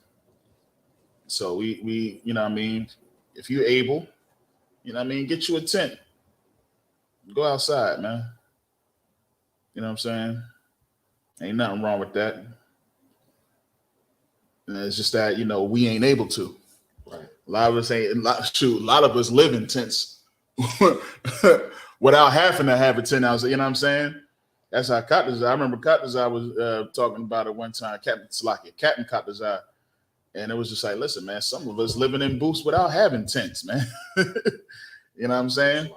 So we you know what I mean, if you're able, you know what I mean, get you a tent. Go outside, man. You know what I'm saying? Ain't nothing wrong with that. And it's just that, we ain't able to. Right. A lot of us live in tents without having to have a tent outside. You know what I'm saying? That's how Kaptazai. I remember Kaptazai was talking about it one time. Captain Kaptazai, and it was just like, listen, man, some of us living in booths without having tents, man. You know what I'm saying?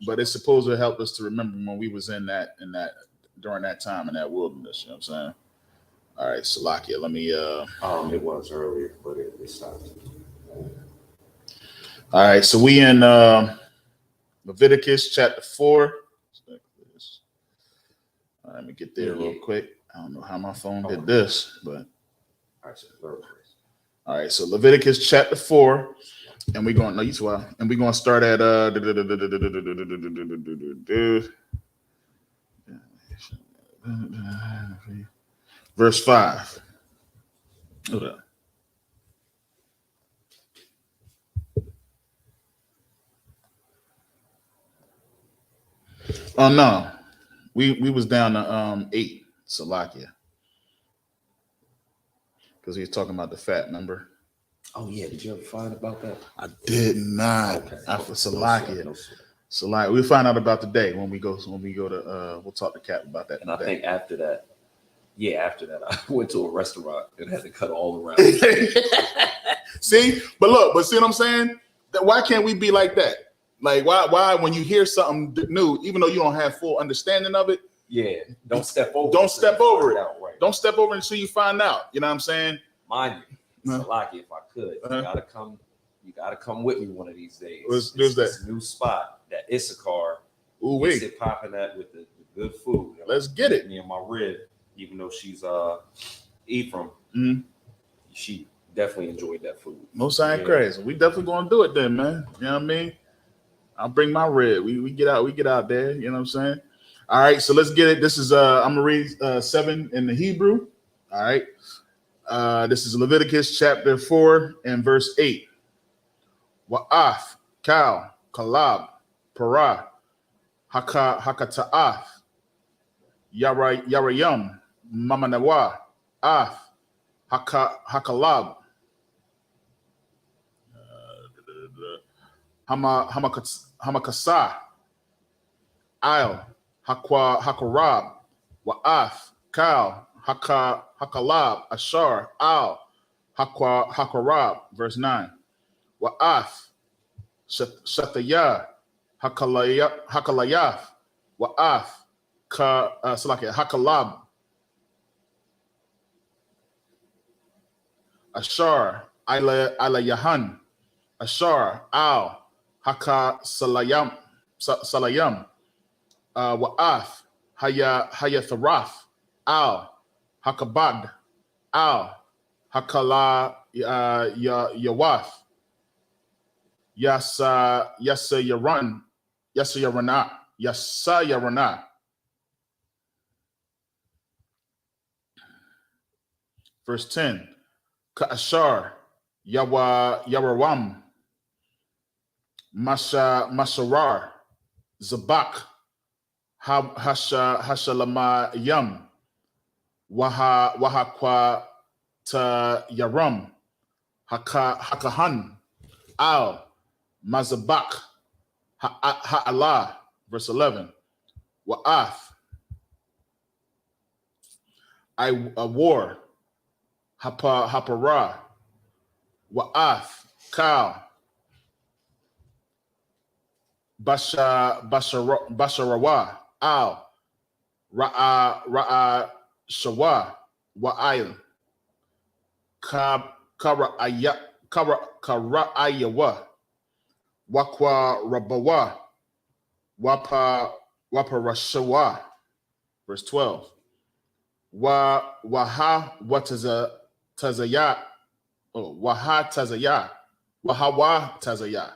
But it's supposed to help us to remember when we was in that during that time in that wilderness. You know what I'm saying? All right, Salakia, let me. It was earlier, but it stopped. All right, so we in Leviticus chapter 4. All right, let me get there real quick. I don't know how my phone did this, but all right, so Leviticus chapter 4, and we're going. No, you too. And we're going to start at verse 5. Hold up. Oh no, we was down to 8, Salakia, because he was talking about the fat. Remember? Oh yeah, did you ever find about that? I did not. Okay. After Salakia, Salakia, we'll find out about the day when we go to. We'll talk to Cap about that. And I think after that, I went to a restaurant and had to cut all around. See what I'm saying? Why can't we be like that? Like why when you hear something new, even though you don't have full understanding of it, don't step over. Don't step over it. Right. Don't step over until you find out. You know what I'm saying? Mind you, Salaki, if I could, you gotta come with me one of these days. There's that new spot, that Issachar. Ooh, we sit popping that with the good food. Let's get it. Me and my rib, even though she's Ephraim, she definitely enjoyed that food. Most High crazy. We definitely gonna do it then, man. You know what I mean? I'll bring my rib. We get out there. You know what I'm saying? All right, so let's get it. This is I'm gonna read 7 in the Hebrew. All right. This is Leviticus chapter 4 and verse 8. Wa'af, Kal, Kalab, Parah, Hakata'af, Yarayum, Mamanawa, Af, Hakalab, Hamakasa, Al, Hakarab, Wa'af, Kal, Hakalab, Ashar, Al, Hakarab, verse 9. Wa'af, Shataya, Hakalayaf, Wa'af, Hakalab, Ashar, Ila Yahan, Ashar, Al, Salayam, Wa'af, Hayatharaf, Al, Hakabad, Al, Hakala, Yawaf, Yasa Yarana. Verse 10. Ka'ashar, Yarawam, Masharar, Zabak, Hashalamayam, Wahakwa ta Yaram, Hakahan, Al, Mazabak, Ha'ala, verse 11. Wa'af, I war, Hapara, Wa'af, Kal, Basharawa, Al, Ra'a Shawa, Wa'il, Kara'ayawa, Wakwa Rabawa, Waparashawa, verse 12. Waha Tazaya, Waha Tazaya, Wahawa Tazaya,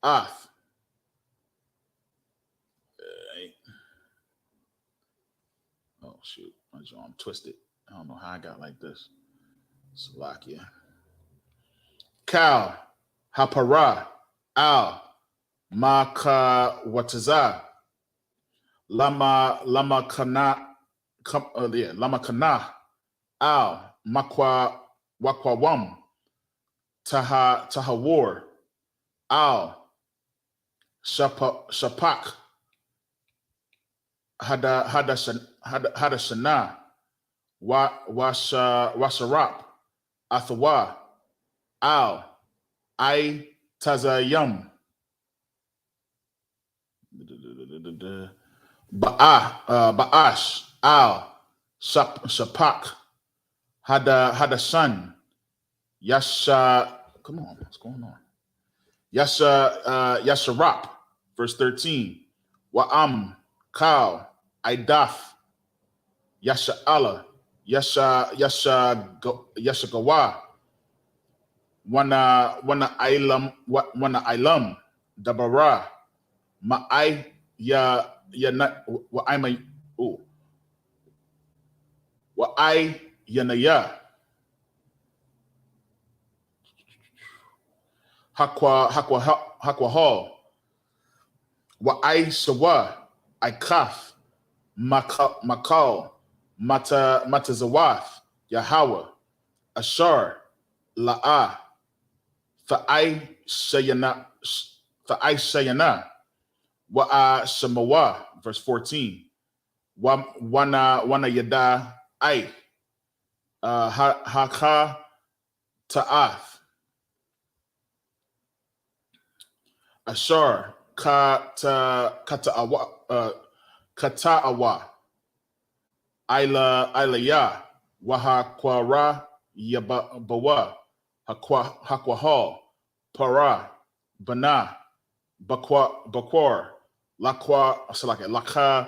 Af. Oh shoot, my arm twisted. I don't know how I got like this. Slovakia. Kal, Hapara, Al, Maka Wataza, Lama Kana, Lama Kana, Al, Makwa Wakwawam, Tahawar, Al, Shapak, Hadashana, Washarap, Athawa, Al, I Tazayam, Ba'ash, Al, Shapak, Hadashan, Yasha, come on, what's going on? Yasharap, verse 13. Wa'am, Kal, Idaf, Yasha'ala, Yashagawa, Wana Ilam, Dabara, Ma'ai, Wa'ai Yanaya, Hakwa Hall, Wa'ai Shawa, Ikaf, Makal, Matazawaf, Yahweh, Ashar, La'ah, Tha'ai Shayana, Wa'a Shemawa, verse 14. Wana Yada Ai, Haka Ta'af, Ashar, Kata'awa, Ilaya, Wahakwara, Yabawa, Hakwahal, Para, Bana, Bakwar, Laka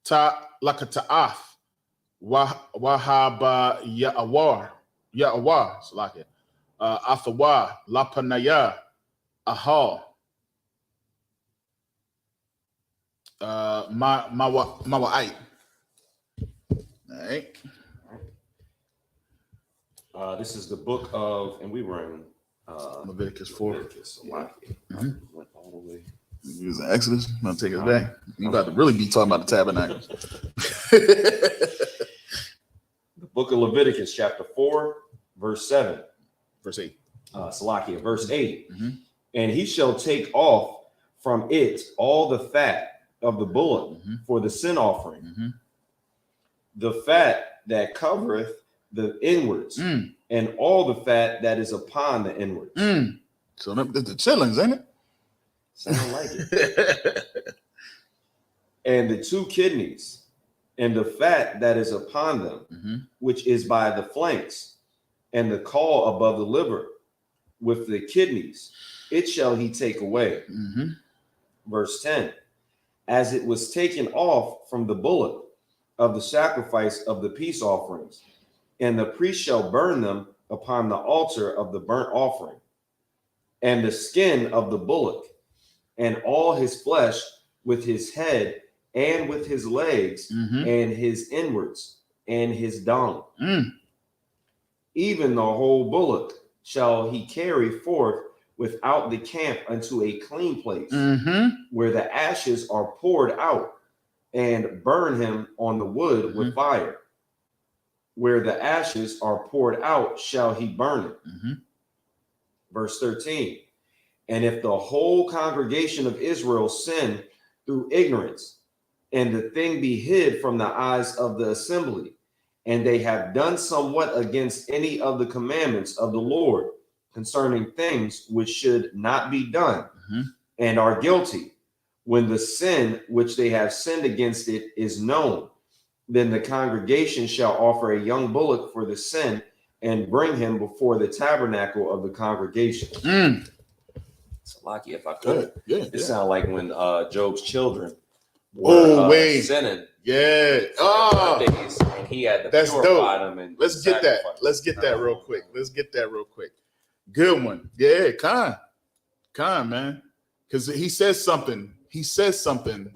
Ta'af, Wahaba Ya'awar, Athawa, Lapanaya, Ahal, Mawa'ite. All right. This is the book of, and we were in Leviticus 4. Leviticus, so went all the way. He was in Exodus. I'm gonna take us back. You about to really be talking about the tabernacle. The book of Leviticus, chapter 4, verse 7. Verse 8. Salakia, verse 8. And he shall take off from it all the fat of the bullock for the sin offering, the fat that covereth the inwards, and all the fat that is upon the inwards. So that's the chillings, ain't it? Sound like it. And the 2 kidneys, and the fat that is upon them, which is by the flanks, and the caul above the liver, with the kidneys, it shall he take away. Verse 10. As it was taken off from the bullock of the sacrifice of the peace offerings, and the priest shall burn them upon the altar of the burnt offering, and the skin of the bullock, and all his flesh, with his head, and with his legs, and his inwards, and his dung. Even the whole bullock shall he carry forth without the camp unto a clean place, where the ashes are poured out, and burn him on the wood with fire. Where the ashes are poured out shall he burn it. Verse 13. And if the whole congregation of Israel sin through ignorance, and the thing be hid from the eyes of the assembly, and they have done somewhat against any of the commandments of the Lord concerning things which should not be done, and are guilty, when the sin which they have sinned against it is known, then the congregation shall offer a young bullock for the sin, and bring him before the tabernacle of the congregation. Lucky if I could. It sounds like when Job's children were sinning. Yeah. And he had to purify them. And let's get that. Let's get that real quick. Good one. Yeah, Khan, man. Because he says something. He says something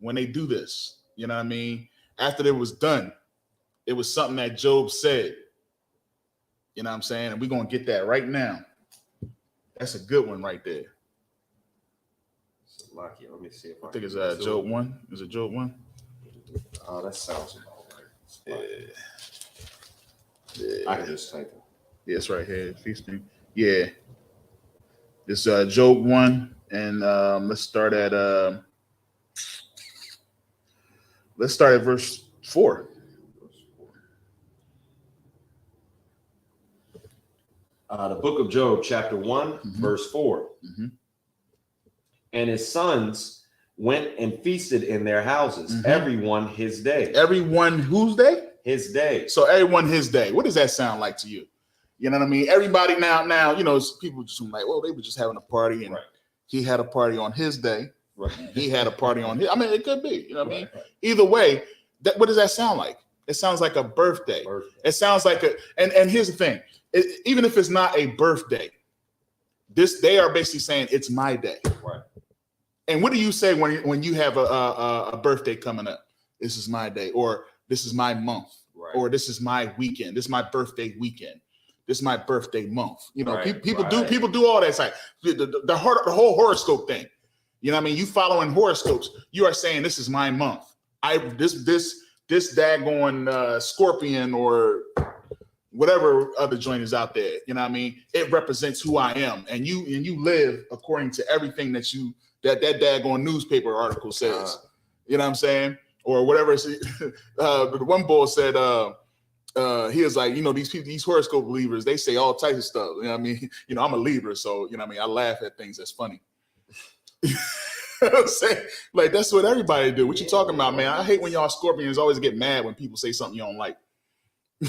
when they do this. You know what I mean? After it was done, it was something that Job said. You know what I'm saying? And we're going to get that right now. That's a good one right there. Lucky. Let me see if I think it's Job 1. Is it Job 1? Oh, that sounds about right. I can just type it. Yeah, it's right here. Feasting. Yeah. It's Job 1. And let's start at verse 4. The book of Job, chapter 1, verse 4. And his sons went and feasted in their houses, everyone his day. Everyone whose day? His day. So everyone his day. What does that sound like to you? You know what I mean? Everybody now, you know, people just like, well, they were just having a party, and he had a party on his day. He had a party on his. I mean, it could be. You know what I mean? Either way, what does that sound like? It sounds like a birthday. It sounds like and here's the thing. Even if it's not a birthday, they are basically saying it's my day. Right. And what do you say when you have a birthday coming up? This is my day, or this is my month, or this is my weekend. This is my birthday weekend. This is my birthday month. You know, people do all that. It's like the whole horoscope thing. You know what I mean? You following horoscopes, you are saying this is my month. This daggone scorpion or whatever other joint is out there. You know what I mean? It represents who I am, and you live according to everything that that daggone newspaper article says. You know what I'm saying? Or whatever. The one bull said, he was like, you know, these horoscope believers, they say all types of stuff. You know what I mean? You know, I'm a Libra, so, you know what I mean? I laugh at things that's funny. You know what I'm saying? Like, that's what everybody do. What you talking about, man? I hate when y'all Scorpions always get mad when people say something you don't like. You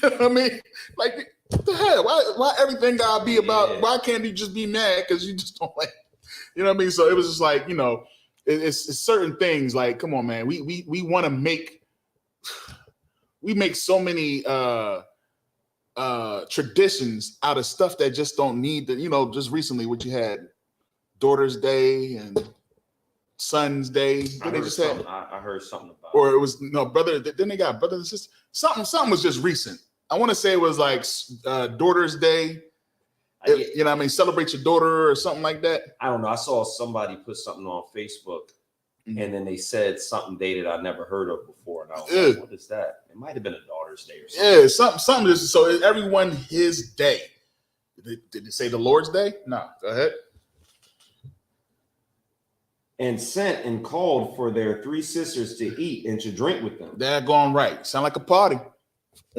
know what I mean? Like, what the hell? Why everything gotta be about, why can't you just be mad because you just don't like, you know what I mean? So it was just like, you know, it's certain things like, come on, man. We want to make, we make so many traditions out of stuff that just don't need to, you know, just recently what you had, Daughter's Day and Son's Day. I heard something about or it was brother. Then they got brother and sister. Something was just recent. I want to say it was like Daughter's Day, You know what I mean? Celebrate your daughter or something like that. I don't know. I saw somebody put something on Facebook, and then they said something day that I never heard of before, and I was like, "What is that?" It might have been a Daughter's Day or something. Yeah, something. So everyone his day. Did it say the Lord's Day? No. Go ahead. And sent and called for their 3 sisters to eat and to drink with them. They're going right. Sound like a party.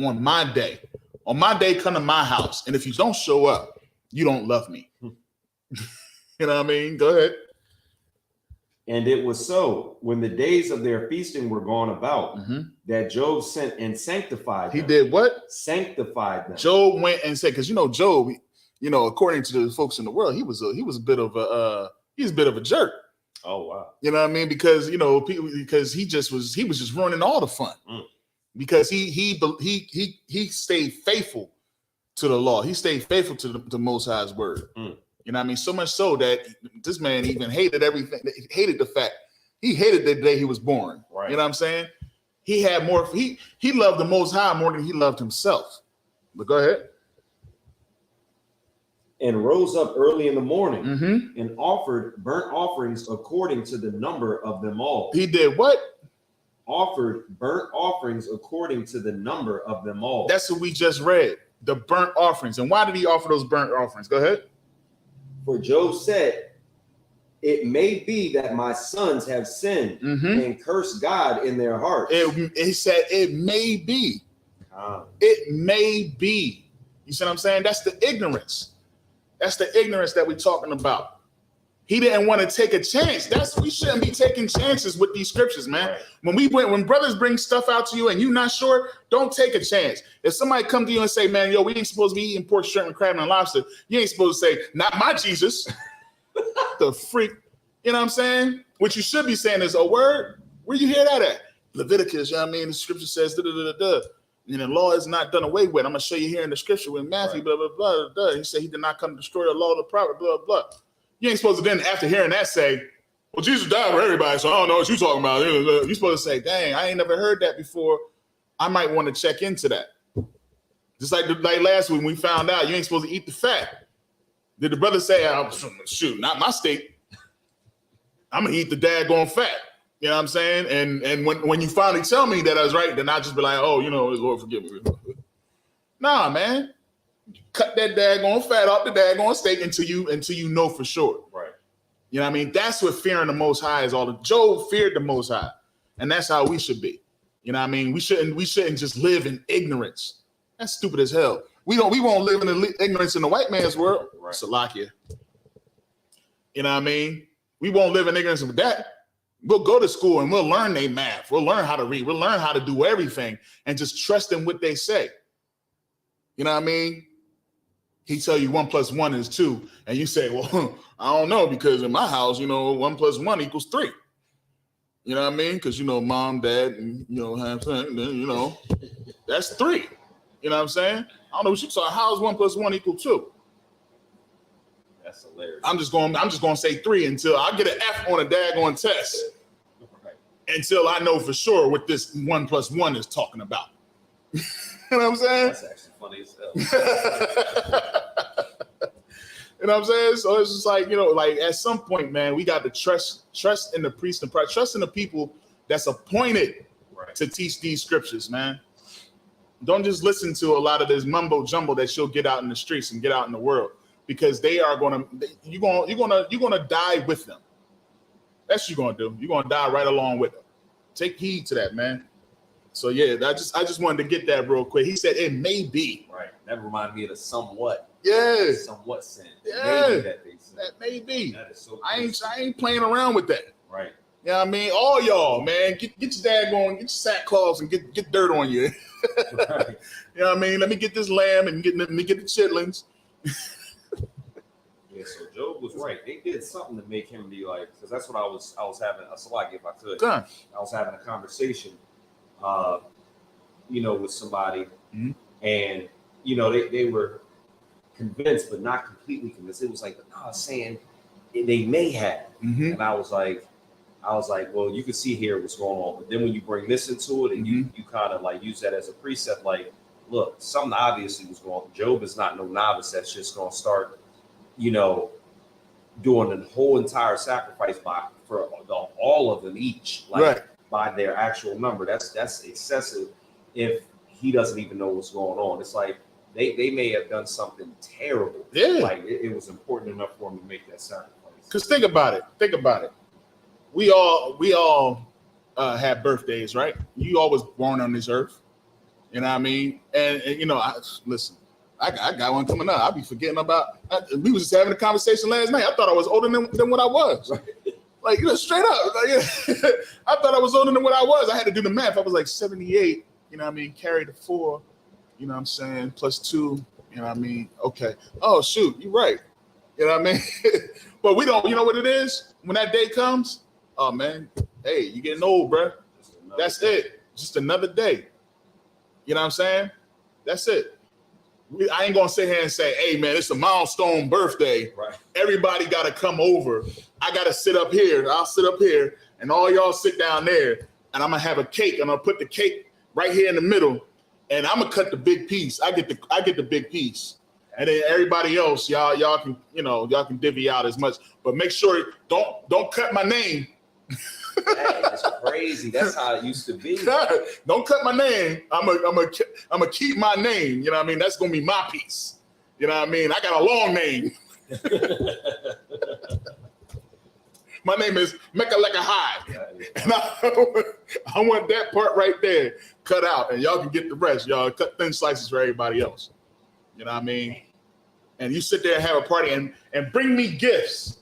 On my day. On my day, come to my house. And if you don't show up, you don't love me. You know what I mean? Go ahead. And it was so, when the days of their feasting were gone about, that Job sent and sanctified them. He did what? Sanctified them. Job went and said, because Job, according to the folks in the world, he was a bit of a jerk. Oh wow. You know what I mean? Because because he was just ruining all the fun. Because he stayed faithful to the law. He stayed faithful to the Most High's word. You know what I mean? So much so that this man even hated everything. He hated the fact. He hated the day he was born. Right. You know what I'm saying? He had more. He loved the Most High more than he loved himself. But go ahead. And rose up early in the morning and offered burnt offerings according to the number of them all. He did what? Offered burnt offerings according to the number of them all. That's what we just read. The burnt offerings. And why did he offer those burnt offerings? Go ahead. For Job said, it may be that my sons have sinned and cursed God in their hearts. He said, it may be. It may be. You see what I'm saying? That's the ignorance. That's the ignorance that we're talking about. He didn't want to take a chance. We shouldn't be taking chances with these scriptures, man. Right. When brothers bring stuff out to you and you're not sure, don't take a chance. If somebody come to you and say, man, yo, we ain't supposed to be eating pork, shrimp, and crab and lobster, you ain't supposed to say, not my Jesus. The freak. You know what I'm saying? What you should be saying is, a word? Where you hear that at? Leviticus, you know what I mean? The scripture says, da-da-da-da-da. And the law is not done away with. I'm going to show you here in the scripture with Matthew, blah, blah, blah, blah. He said he did not come to destroy the law of the prophet, blah, blah. You ain't supposed to then, after hearing that, say, well, Jesus died for everybody, so I don't know what you're talking about. You're supposed to say, dang, I ain't never heard that before. I might want to check into that. Just like last week when we found out you ain't supposed to eat the fat. Did the brother say, shoot, not my steak. I'm going to eat the daggone fat. You know what I'm saying? And when you finally tell me that I was right, then I'll just be like, oh, Lord, forgive me. Nah, man. Cut that daggone fat off the daggone steak until you know for sure. Right. You know what I mean? That's what fearing the Most High is all. Job feared the Most High. And that's how we should be. You know what I mean? We shouldn't just live in ignorance. That's stupid as hell. We won't live in ignorance in the white man's world. Right. Salakia. You know what I mean? We won't live in ignorance of that. We'll go to school and we'll learn their math. We'll learn how to read. We'll learn how to do everything and just trust in what they say. You know what I mean? He tell you 1 + 1 is 2. And you say, well, I don't know, because in my house, 1 + 1 = 3. You know what I mean? Because, mom, dad, and, have son, then, that's 3. You know what I'm saying? I don't know what you saw. How is 1 + 1 = 2? That's hilarious. I'm just going to say 3 until I get an F on a daggone test. Right. Until I know for sure what this 1 + 1 is talking about. You know what I'm saying? That's actually funny as hell. You know what I'm saying? So it's just like, like at some point, man, we got to trust in the priest and trust in the people that's appointed to teach these scriptures, man. Don't just listen to a lot of this mumbo jumbo that you'll get out in the streets and get out in the world, because they are you're gonna die with them. That's what you're gonna do. You're gonna die right along with them. Take heed to that, man. So yeah, I just wanted to get that real quick. He said it may be. Right. That reminded me of the somewhat. Yeah. Somewhat sin. Yeah. Maybe that may be. That is so cool. I ain't playing around with that. Right. You know what I mean? All y'all, man, get your dad going, get your sackcloths and get dirt on you. Right. You know what I mean? Let me get this lamb and let me get the chitlins. Yeah, so Job was right. They did something to make him be like, because that's what I was having. So like, if I could, done. I was having a conversation, with somebody, and they were convinced, but not completely convinced. It was like, no, saying they may have, and I was like, well, you can see here what's going on, but then when you bring this into it, and you kind of like use that as a precept, like, look, something obviously was wrong. Job is not no novice that's just going to start, doing the whole entire sacrifice for all of them each, by their actual number. That's excessive if he doesn't even know what's going on. It's like they may have done something terrible. Yeah. Like it was important enough for him to make that sacrifice. Because think about it. We all have birthdays, right? You always born on this earth. You know what I mean? And listen, I got one coming up. I'll be forgetting about. We was just having a conversation last night. I thought I was older than what I was. Like, straight up. I thought I was older than what I was. I had to do the math. I was like 78. You know what I mean? Carry the 4. You know what I'm saying? Plus 2. You know what I mean? Okay. Oh shoot, you're right. You know what I mean? But we don't. You know what it is? When that day comes, oh man, hey, you getting old, bro. That's it. Just another day. You know what I'm saying? That's it. I ain't gonna sit here and say, hey man, it's a milestone birthday. Right. Everybody gotta come over. I gotta sit up here. I'll sit up here and all y'all sit down there and I'm gonna have a cake. I'm gonna put the cake right here in the middle and I'm gonna cut the big piece. I get the big piece. And then everybody else, y'all can divvy out as much, but make sure don't cut my name. That's crazy. That's how it used to be. Don't cut my name. I'm gonna keep my name. You know what I mean? That's gonna be my piece. You know what I mean? I got a long name. My name is Mekaleka High. And I want that part right there cut out, and y'all can get the rest. Y'all cut thin slices for everybody else. You know what I mean? And you sit there and have a party and bring me gifts.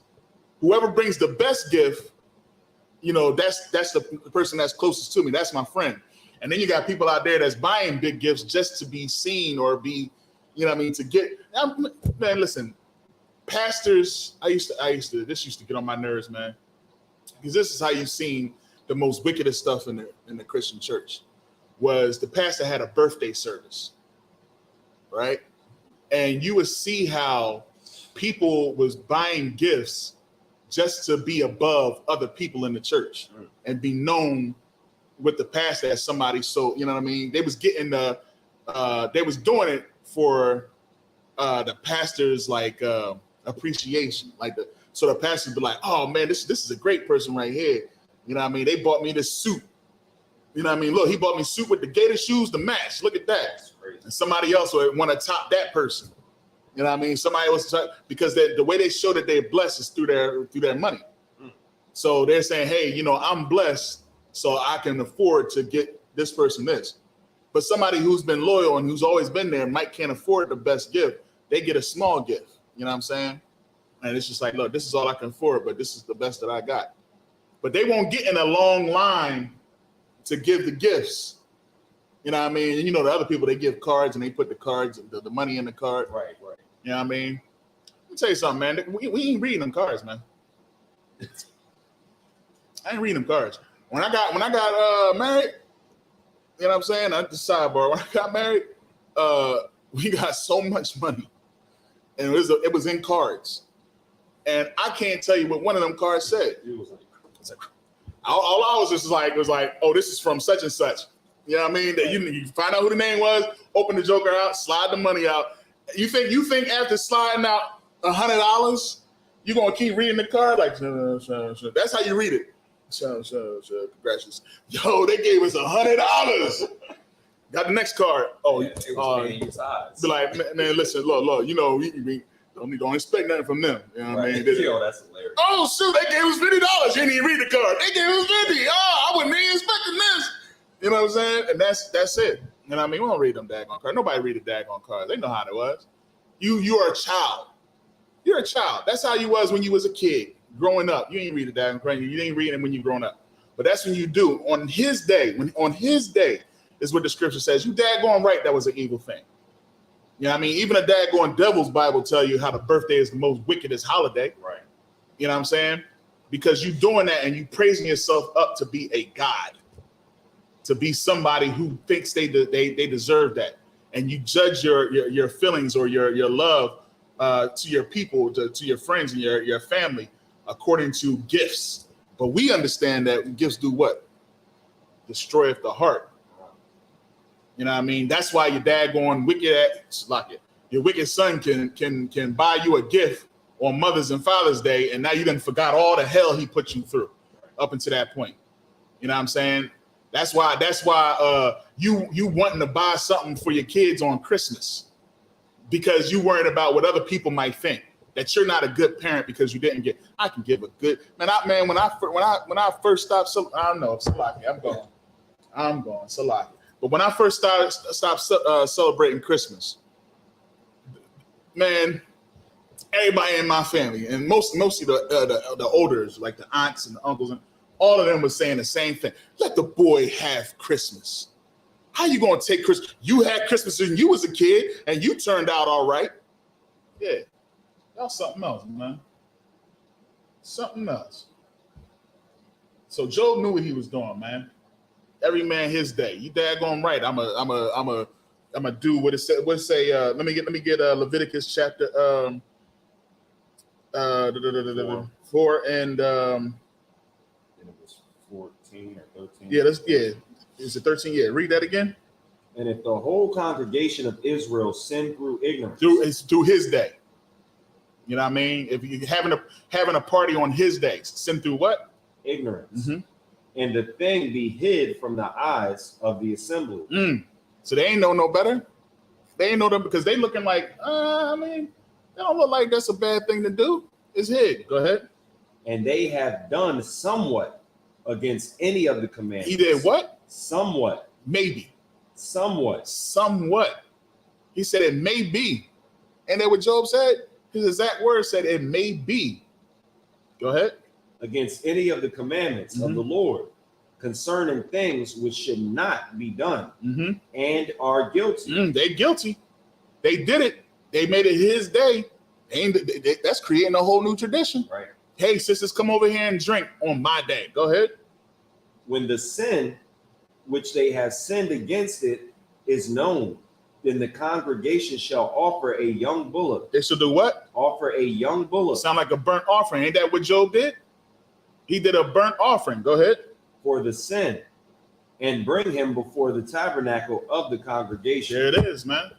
Whoever brings the best gift, that's the person that's closest to me. That's my friend. And then you got people out there that's buying big gifts just to be seen or be, to get. Man, listen, pastors. This used to get on my nerves, man, because this is how you've seen the most wickedest stuff in the Christian church. Was the pastor had a birthday service, right? And you would see how people was buying gifts just to be above other people in the church and be known with the pastor as somebody. So, you know what I mean? They was getting they was doing it for the pastor's appreciation. So the pastor would be like, oh man, this is a great person right here. You know what I mean? They bought me this suit. You know what I mean? Look, he bought me a suit with the gator shoes to match. Look at that. And somebody else would want to top that person. You know what I mean? Somebody else, because the way they show that they're blessed is through their money. So they're saying, hey, I'm blessed, so I can afford to get this person this. But somebody who's been loyal and who's always been there can't afford the best gift. They get a small gift. You know what I'm saying? And it's just like, look, this is all I can afford, but this is the best that I got. But they won't get in a long line to give the gifts. You know what I mean? And the other people, they give cards and they put the cards, the money in the card. Right. You know what I mean? Let me tell you something, man. We ain't reading them cards, man. I ain't reading them cards. When I got married, you know what I'm saying? Sidebar. When I got married, we got so much money, and it was in cards. And I can't tell you what one of them cards said. All I was just was like, oh, this is from such and such. You know what I mean? That you find out who the name was, open the joker out, slide the money out. You think after sliding out $100, you're gonna keep reading the card like that's how you read it. Congratulations. Yo, they gave us $100. Got the next card. Oh, be like, man, listen, look, don't expect nothing from them. You know what I mean? Yo, that's hilarious. Oh shoot, they gave us $50. You didn't even read the card. They gave us $50. Oh, I wasn't even expecting this. You know what I'm saying? And that's it. You know what I mean? We don't read them daggone cards. Nobody read the daggone cards. They know how it was. You are a child. You're a child. That's how you was when you was a kid. Growing up. You ain't read the daggone card. You ain't reading it when you grown up. But that's when you do. On his day is what the scripture says. You daggone right that was an evil thing. You know what I mean? Even a daggone devil's Bible tell you how the birthday is the most wickedest holiday. Right. You know what I'm saying? Because you doing that and you praising yourself up to be a god. To be somebody who thinks they deserve that, and you judge your feelings or your love to your people, to your friends and your family according to gifts. But we understand that gifts do what? Destroyeth the heart. You know what I mean? That's why your dad going your wicked son can buy you a gift on Mother's and Father's Day, and now you done forgot all the hell he put you through up until that point. You know what I'm saying? That's why you wanting to buy something for your kids on Christmas because you worried about what other people might think, that you're not a good parent because you didn't get. I can give a good man. When I first stopped, I don't know, Salaki, I'm going Salaki. But when I first stopped celebrating Christmas, man, everybody in my family and mostly the elders, like the aunts and the uncles, and all of them were saying the same thing. Let the boy have Christmas. How you gonna take Christmas? You had Christmas when you was a kid and you turned out all right. Yeah, y'all something else, man. Something else. So Job knew what he was doing, man. Every man his day. You daggone right. I'm a do what it say. What it say? Let me get Leviticus chapter 4 and it was 14 or 13. Yeah, Is it 13? Yeah, read that again. And if the whole congregation of Israel sinned through ignorance, through his day. You know what I mean? If you having a party on his day, sin through what? Ignorance. Mm-hmm. And the thing be hid from the eyes of the assembly. So they ain't know no better. They ain't know them because they looking like, they don't look like that's a bad thing to do. It's hid. Go ahead. And they have done somewhat against any of the commandments. He did what? Somewhat. Maybe. Somewhat. He said it may be. And then what Job said, his exact word said it may be. Go ahead. Against any of the commandments of the Lord concerning things which should not be done and are guilty. They guilty. They did it. They made it his day. That's creating a whole new tradition. Right. Hey, sisters, come over here and drink on my day. Go ahead. When the sin which they have sinned against it is known, then the congregation shall offer a young bullock. They should do what? Offer a young bullock. Sound like a burnt offering. Ain't that what Job did? He did a burnt offering. Go ahead. For the sin, and bring him before the tabernacle of the congregation. There it is, man.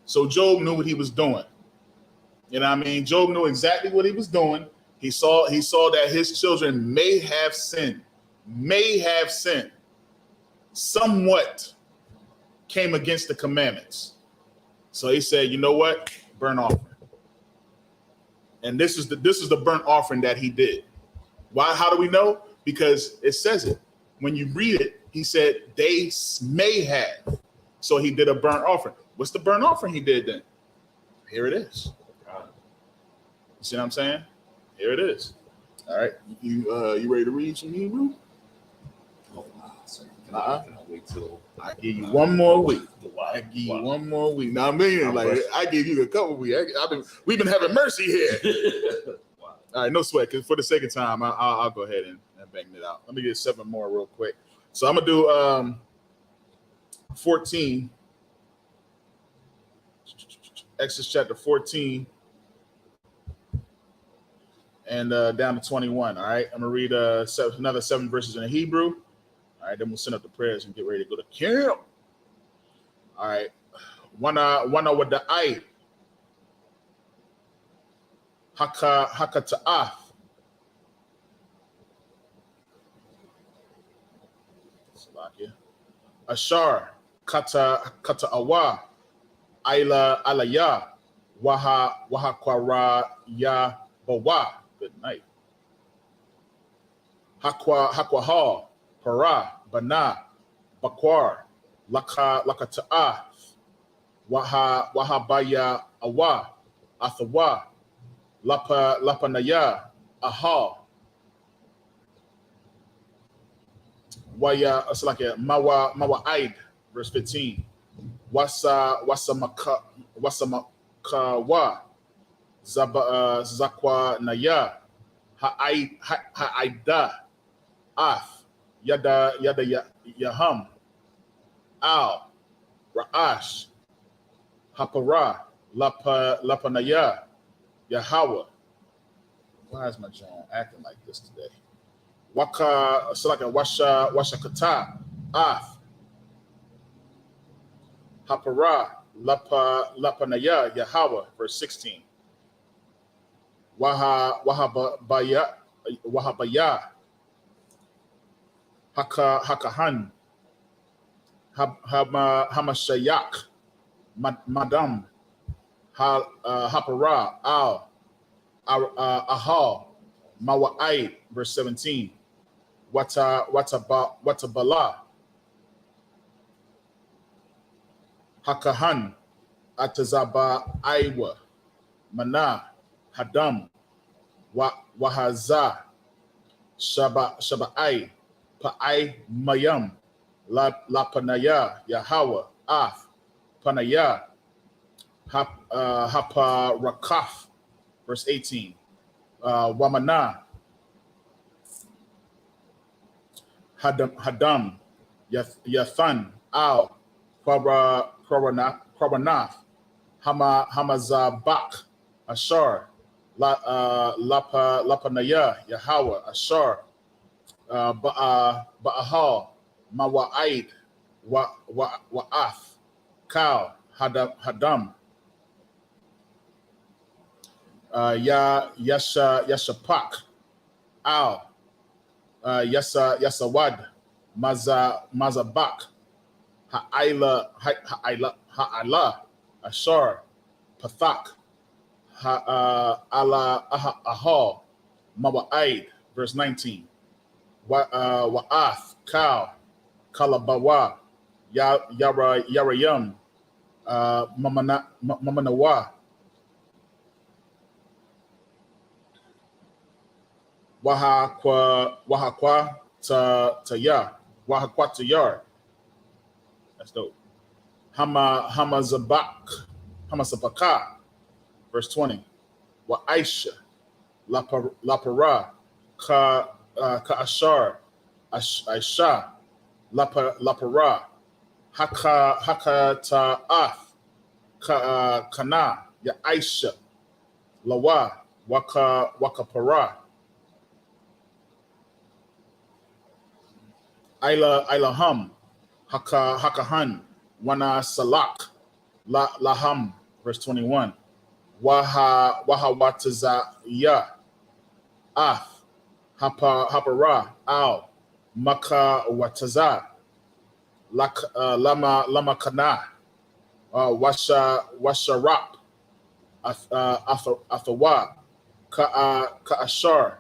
So Job knew what he was doing. You know what I mean? Job knew exactly what he was doing. He saw that his children may have sinned. Somewhat came against the commandments. So he said, you know what? Burnt offering. And this is the burnt offering that he did. Why? How do we know? Because it says it. When you read it, he said they may have. So he did a burnt offering. What's the burnt offering he did then? Here it is. You see what I'm saying? Here it is. All right. You ready to read some Hebrew? Can I wait till I give you one more week? I give you one more week. Now I mean, like I give you a couple weeks. We've been having mercy here. All right, no sweat. Because for the second time, I'll go ahead and bang it out. Let me get 7 more real quick. So I'm gonna do 14. Exodus chapter 14 and down to 21. All right, I'm gonna read another 7 verses in the Hebrew. All right, then we'll send up the prayers and get ready to go to camp. All right, one with the eye. Haka ta'af. Ashar kata awa. Aila alaya. Waha kwara ya bawa. Good night. Hakwa ha. Para bana. Bakwar. Laka ta'af. Waha baya awa. Athawa. Lapanaya, aha, waya. It's like a mawa aid. Verse 15. Wasamakawa zakwa naya ha'aida af yada yaham al ra'ash hapara lapanaya. Yahweh. Why is my John acting like this today? Waka, so like a washa kata, af. Hapara, Lapanaya, Yahweh, verse 16. Wahabaya, Hakahan, Hamashayak, Madam, Hapara, Al, Ahal, Mawa'id, verse 17. Watabala, Hakahan, Atazaba, Aiwa, Mana, Hadam, Wahaza, Shaba'ai, Pa'ai Mayam, Lapanaya, Yahweh, Af, Panaya, Haparakaf, verse 18. Wamana, Hadam, Yathan, Al, Koranath, Hamazabak, Ashar, Lapanaya, Yahweh, Ashar, Ba'ahal, Mawa'id, Wa'ath, Kal, Hadam, Yashapak, Al, Yasawad, Mazabak, Ha'ila, Ashar, Pathak, Ahal, Mawa'id, verse 19. Wa'ath, Kal, Kalabawa, Yarayam, Mamanawa, Wahakwa Tayar. That's dope. Hamazabaka, verse 20. Wa'aisha, Lapara, Ka'ashar, Aisha, Lapara, Haka Ta'ath, Kana, Ya'aisha, Lawa, Wakapara, Ilaham, Hakahan, Wana Salak, Laham, verse 21. Wahawatazaya, Af, Hapara, Al, Maka Wataza, Lama Kana, Washarap, Athawa, Ka'ashar,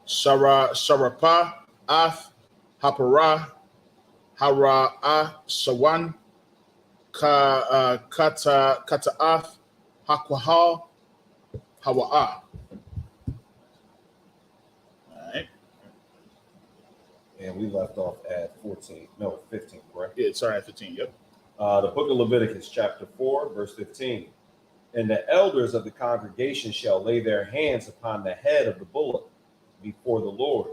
Sharapa, Ath, Hapara, Hara, Shawan, Kata'ath, Hakwahal, Hawa'a. All right. And we left off at 15, correct? Yeah, sorry, at 15, yep. The book of Leviticus, chapter 4, verse 15. And the elders of the congregation shall lay their hands upon the head of the bullock before the Lord.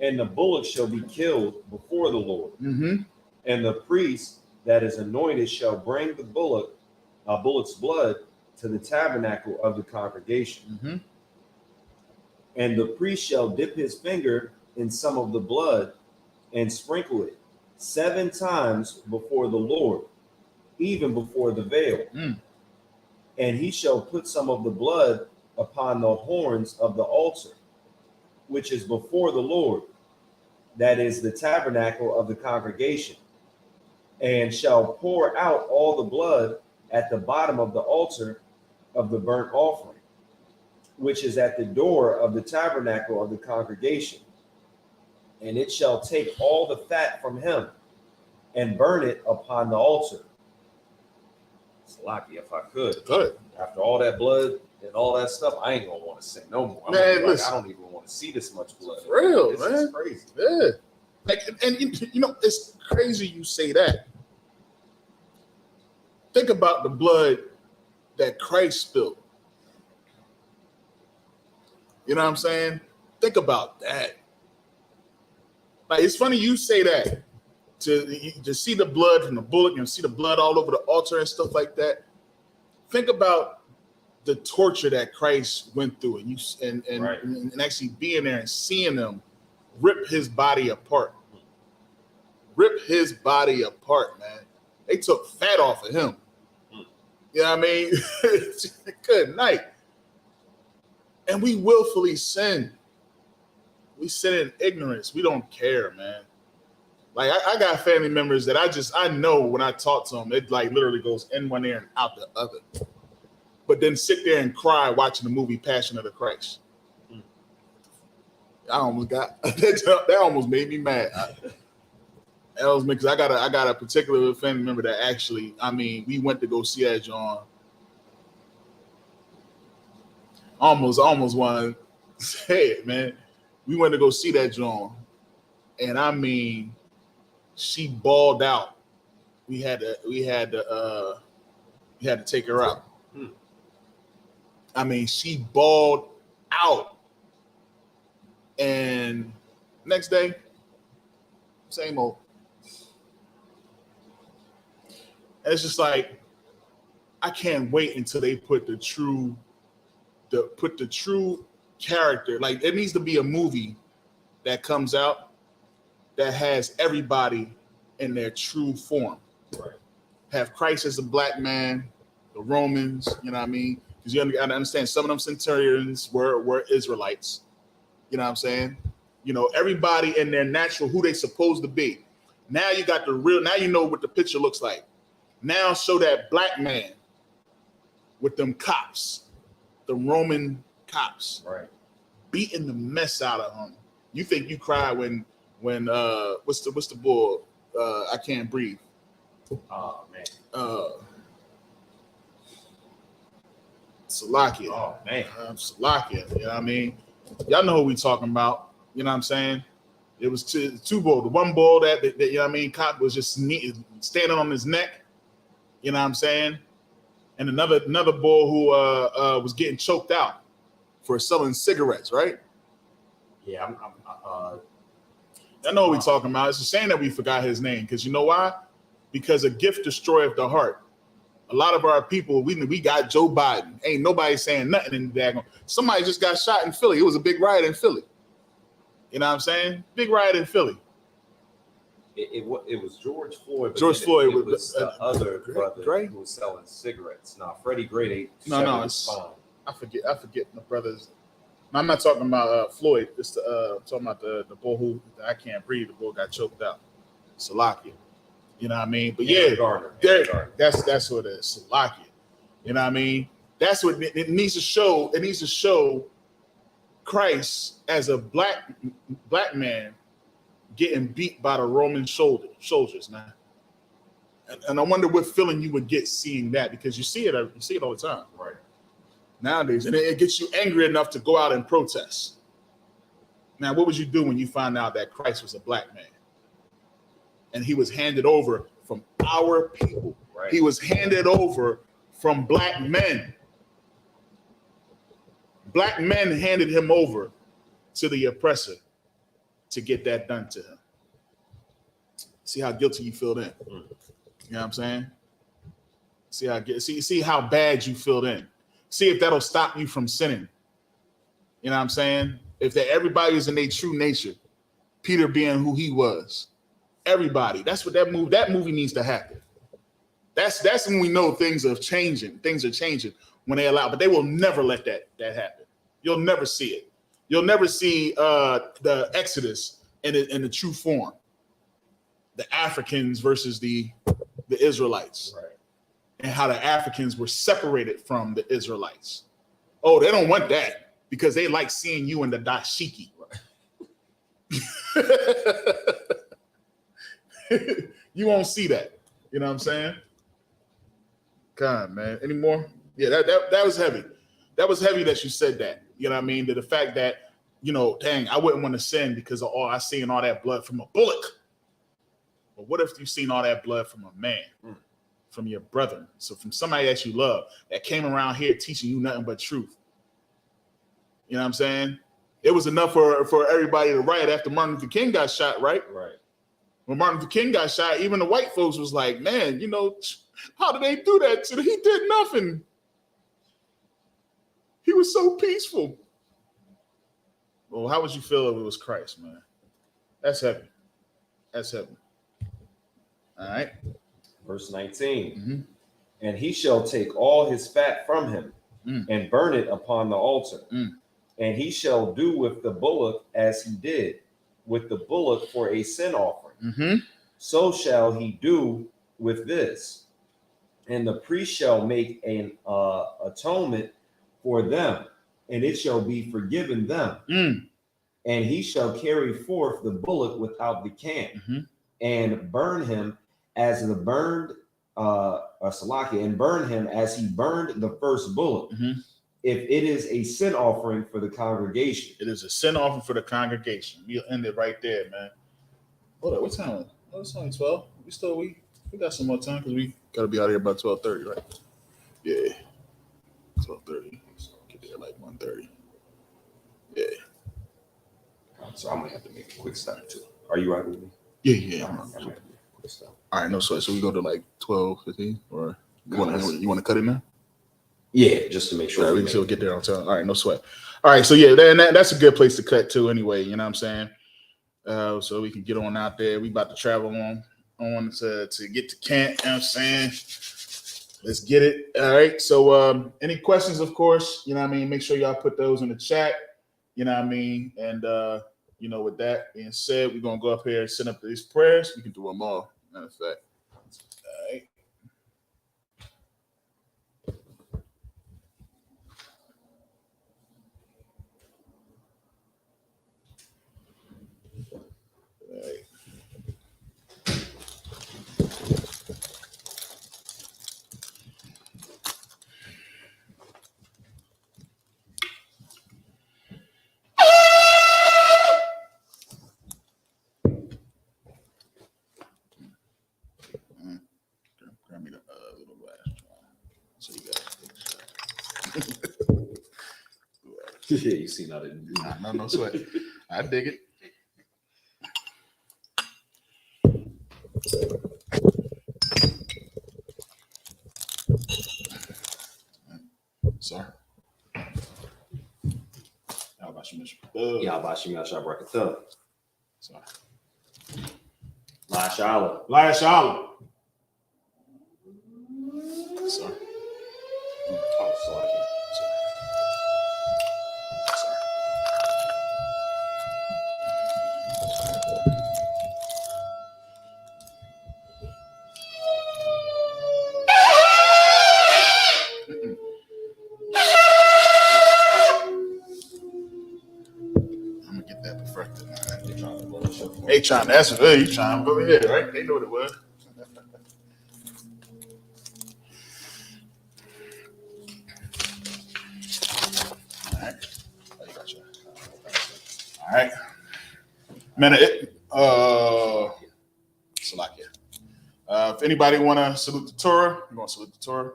And the bullock shall be killed before the Lord. Mm-hmm. And the priest that is anointed shall bring the bullock's blood to the tabernacle of the congregation. Mm-hmm. And the priest shall dip his finger in some of the blood and sprinkle it 7 times before the Lord, even before the veil. And he shall put some of the blood upon the horns of the altar, which is before the Lord, that is the tabernacle of the congregation, and shall pour out all the blood at the bottom of the altar of the burnt offering, which is at the door of the tabernacle of the congregation. And it shall take all the fat from him and burn it upon the altar. It's lucky if I could. Good. After all that blood and all that stuff, I ain't gonna want to say no more. Man, like, I don't even want to see this much blood. For real, this man. is crazy. Yeah. Like, and you know, it's crazy you say that. Think about the blood that Christ spilled. You know what I'm saying? Think about that. Like, it's funny you say that. To see the blood from the bullock and see the blood all over the altar and stuff like that. Think about the torture that Christ went through, and actually being there and seeing them rip his body apart. rip his body apart, man. They took fat off of him. You know what I mean? Good night. And we willfully sin. We sin in ignorance. We don't care, man. Like I got family members that I know when I talk to them, it like literally goes in one ear and out the other. But then sit there and cry watching the movie Passion of the Christ. I almost got that almost made me mad. That was because I got a particular family member that actually, I mean, we went to go see that John. Almost want to say it, man. We went to go see that John, and I mean, she bawled out. We had to take her out. I mean, she bawled out, and next day, same old. And it's just like, I can't wait until they put the true character. Like, it needs to be a movie that comes out that has everybody in their true form. Right. Have Christ as a black man, the Romans, you know what I mean? Because you got to understand, some of them centurions were Israelites. You know what I'm saying? You know, everybody in their natural, who they supposed to be. Now you got the real, now you know what the picture looks like. Now show that black man with them cops, the Roman cops, right, beating the mess out of him. You think you cry when what's the bull? I Can't Breathe. Oh man. Salakia. Oh man. Salakia. You know what I mean? Y'all know who we talking about. You know what I'm saying? It was two bull. The one bull that you know what I mean, cop was just standing on his neck. You know what I'm saying? And another bull who was getting choked out for selling cigarettes, right? Yeah, I know what we're talking about. It's a shame that we forgot his name, because you know why? Because a gift destroyeth the heart. A lot of our people, we got Joe Biden. Ain't nobody saying nothing in the daggone. Somebody just got shot in Philly. It was a big riot in Philly. You know what I'm saying? Big riot in Philly. It was George Floyd. George Floyd was the other brother who was selling cigarettes. No, Freddie Gray. No, it's fine. I forget my brothers. No, I'm not talking about Floyd. It's I'm talking about the bull who I Can't Breathe. The bull got choked out. Salakia. You know what I mean? But yeah, that's what it is. Salakia. You know what I mean? That's what it needs to show. It needs to show Christ as a black man getting beat by the Roman soldiers, man. And I wonder what feeling you would get seeing that, because you see it all the time, right? Nowadays, and it gets you angry enough to go out and protest. Now, what would you do when you find out that Christ was a black man and he was handed over from our people? Right. He was handed over from black men. Black men handed him over to the oppressor to get that done to him. See how guilty you feel then. You know what I'm saying? See how bad you feel then. See if that'll stop you from sinning. You know what I'm saying? If everybody was in their true nature, Peter being who he was, everybody. That's what that movie needs to happen. That's when we know things are changing. Things are changing when they allow, but they will never let that happen. You'll never see it. You'll never see the Exodus in the true form. The Africans versus the Israelites, right? And how the Africans were separated from the Israelites. Oh, they don't want that because they like seeing you in the dashiki. Right? You won't see that. You know what I'm saying? God, man. Any more? Yeah, that was heavy. That was heavy that you said that. You know what I mean? The fact that, you know, dang, I wouldn't want to sin because of all I seen all that blood from a bullock. But what if you seen all that blood from a man, from your brother, so from somebody that you love, that came around here teaching you nothing but truth? You know what I'm saying? It was enough for everybody to riot after Martin Luther King got shot, right? Right. When Martin Luther King got shot, even the white folks was like, man, you know, how did they do that to him? He did nothing. He was so peaceful. Well, how would you feel if it was Christ, man? That's heavy. That's heavy. All right. Verse 19. And he shall take all his fat from him and burn it upon the altar. And he shall do with the bullock as he did with the bullock for a sin offering. So shall he do with this. And the priest shall make an atonement for them, and it shall be forgiven them. And he shall carry forth the bullock without the camp and burn him as the burned and burn him as he burned the first bullock. If it is a sin offering for the congregation. It is a sin offering for the congregation. We'll end it right there, man. Hold up, what time? Oh, it's only 12. We got some more time because we gotta be out here about 12:30, right? Yeah. 12:30. Get there like 1:30. Yeah. So I'm gonna have to make a quick stop too. Are you right with me? Yeah. All right, no sweat. So we go to like 12:15, or you want to cut it now? Yeah, just to make sure. Right, we can still get there on time. All right, no sweat. All right, so yeah, that's a good place to cut to anyway. You know what I'm saying? So we can get on out there. We about to travel on to get to camp. You know what I'm saying? Let's get it. All right. So any questions, of course, you know what I mean? Make sure y'all put those in the chat. You know what I mean? And with that being said, we're gonna go up here and set up these prayers. We can do them all, matter of fact. All right. Grab me the little glass. So you got yeah, you see nothing. No sweat. I dig it. Sorry. Yabashim Yashab Rakatha. Sorry. Lashala. Sorry. Oh, sorry. I'm gonna get that perfected. They trying to ask me, you trying to go ahead, right? They know what it was. All right. Man, Salakia. If anybody want to salute the Torah, we're going to salute the Torah.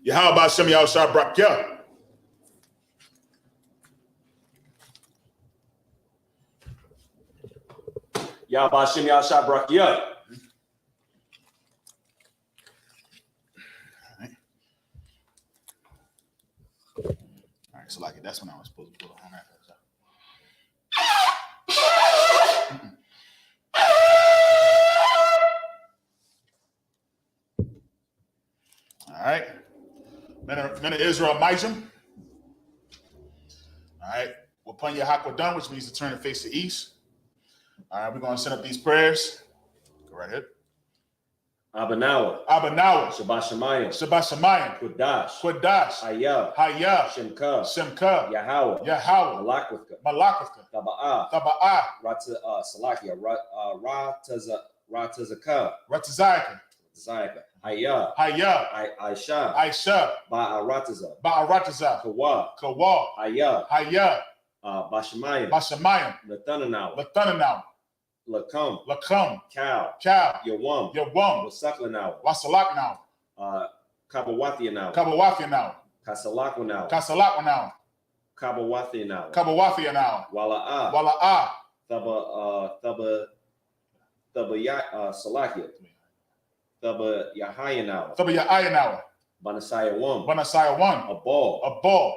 Yahweh Shem Yahushua Brakya. Yabashim Yashab Rakatha. All right, so like that's when I was supposed to put on that. All right. Men of Israel, Mijam. All right. Upon your Hakwadan, which means to turn and face the east. All right, we're going to set up these prayers. Go right ahead. Abanawa. Shabbat Shemayim. Qudash. Hayah. Shemka. Yahweh. Malakavka. Taba'ah. Salakia. Ratazaka. Zayaka. Hayah. Aisha. Ba'arataza. Kawa. Hayah. Bashamayim. Lathananaw. Lakam. Cow. Yawam. Wasalaknaw. Kabawathianaw. Kasalaknaw. Kabawathianaw. Wala'ah. Salakia. Yahayanaw. Banasaya 1. A ball.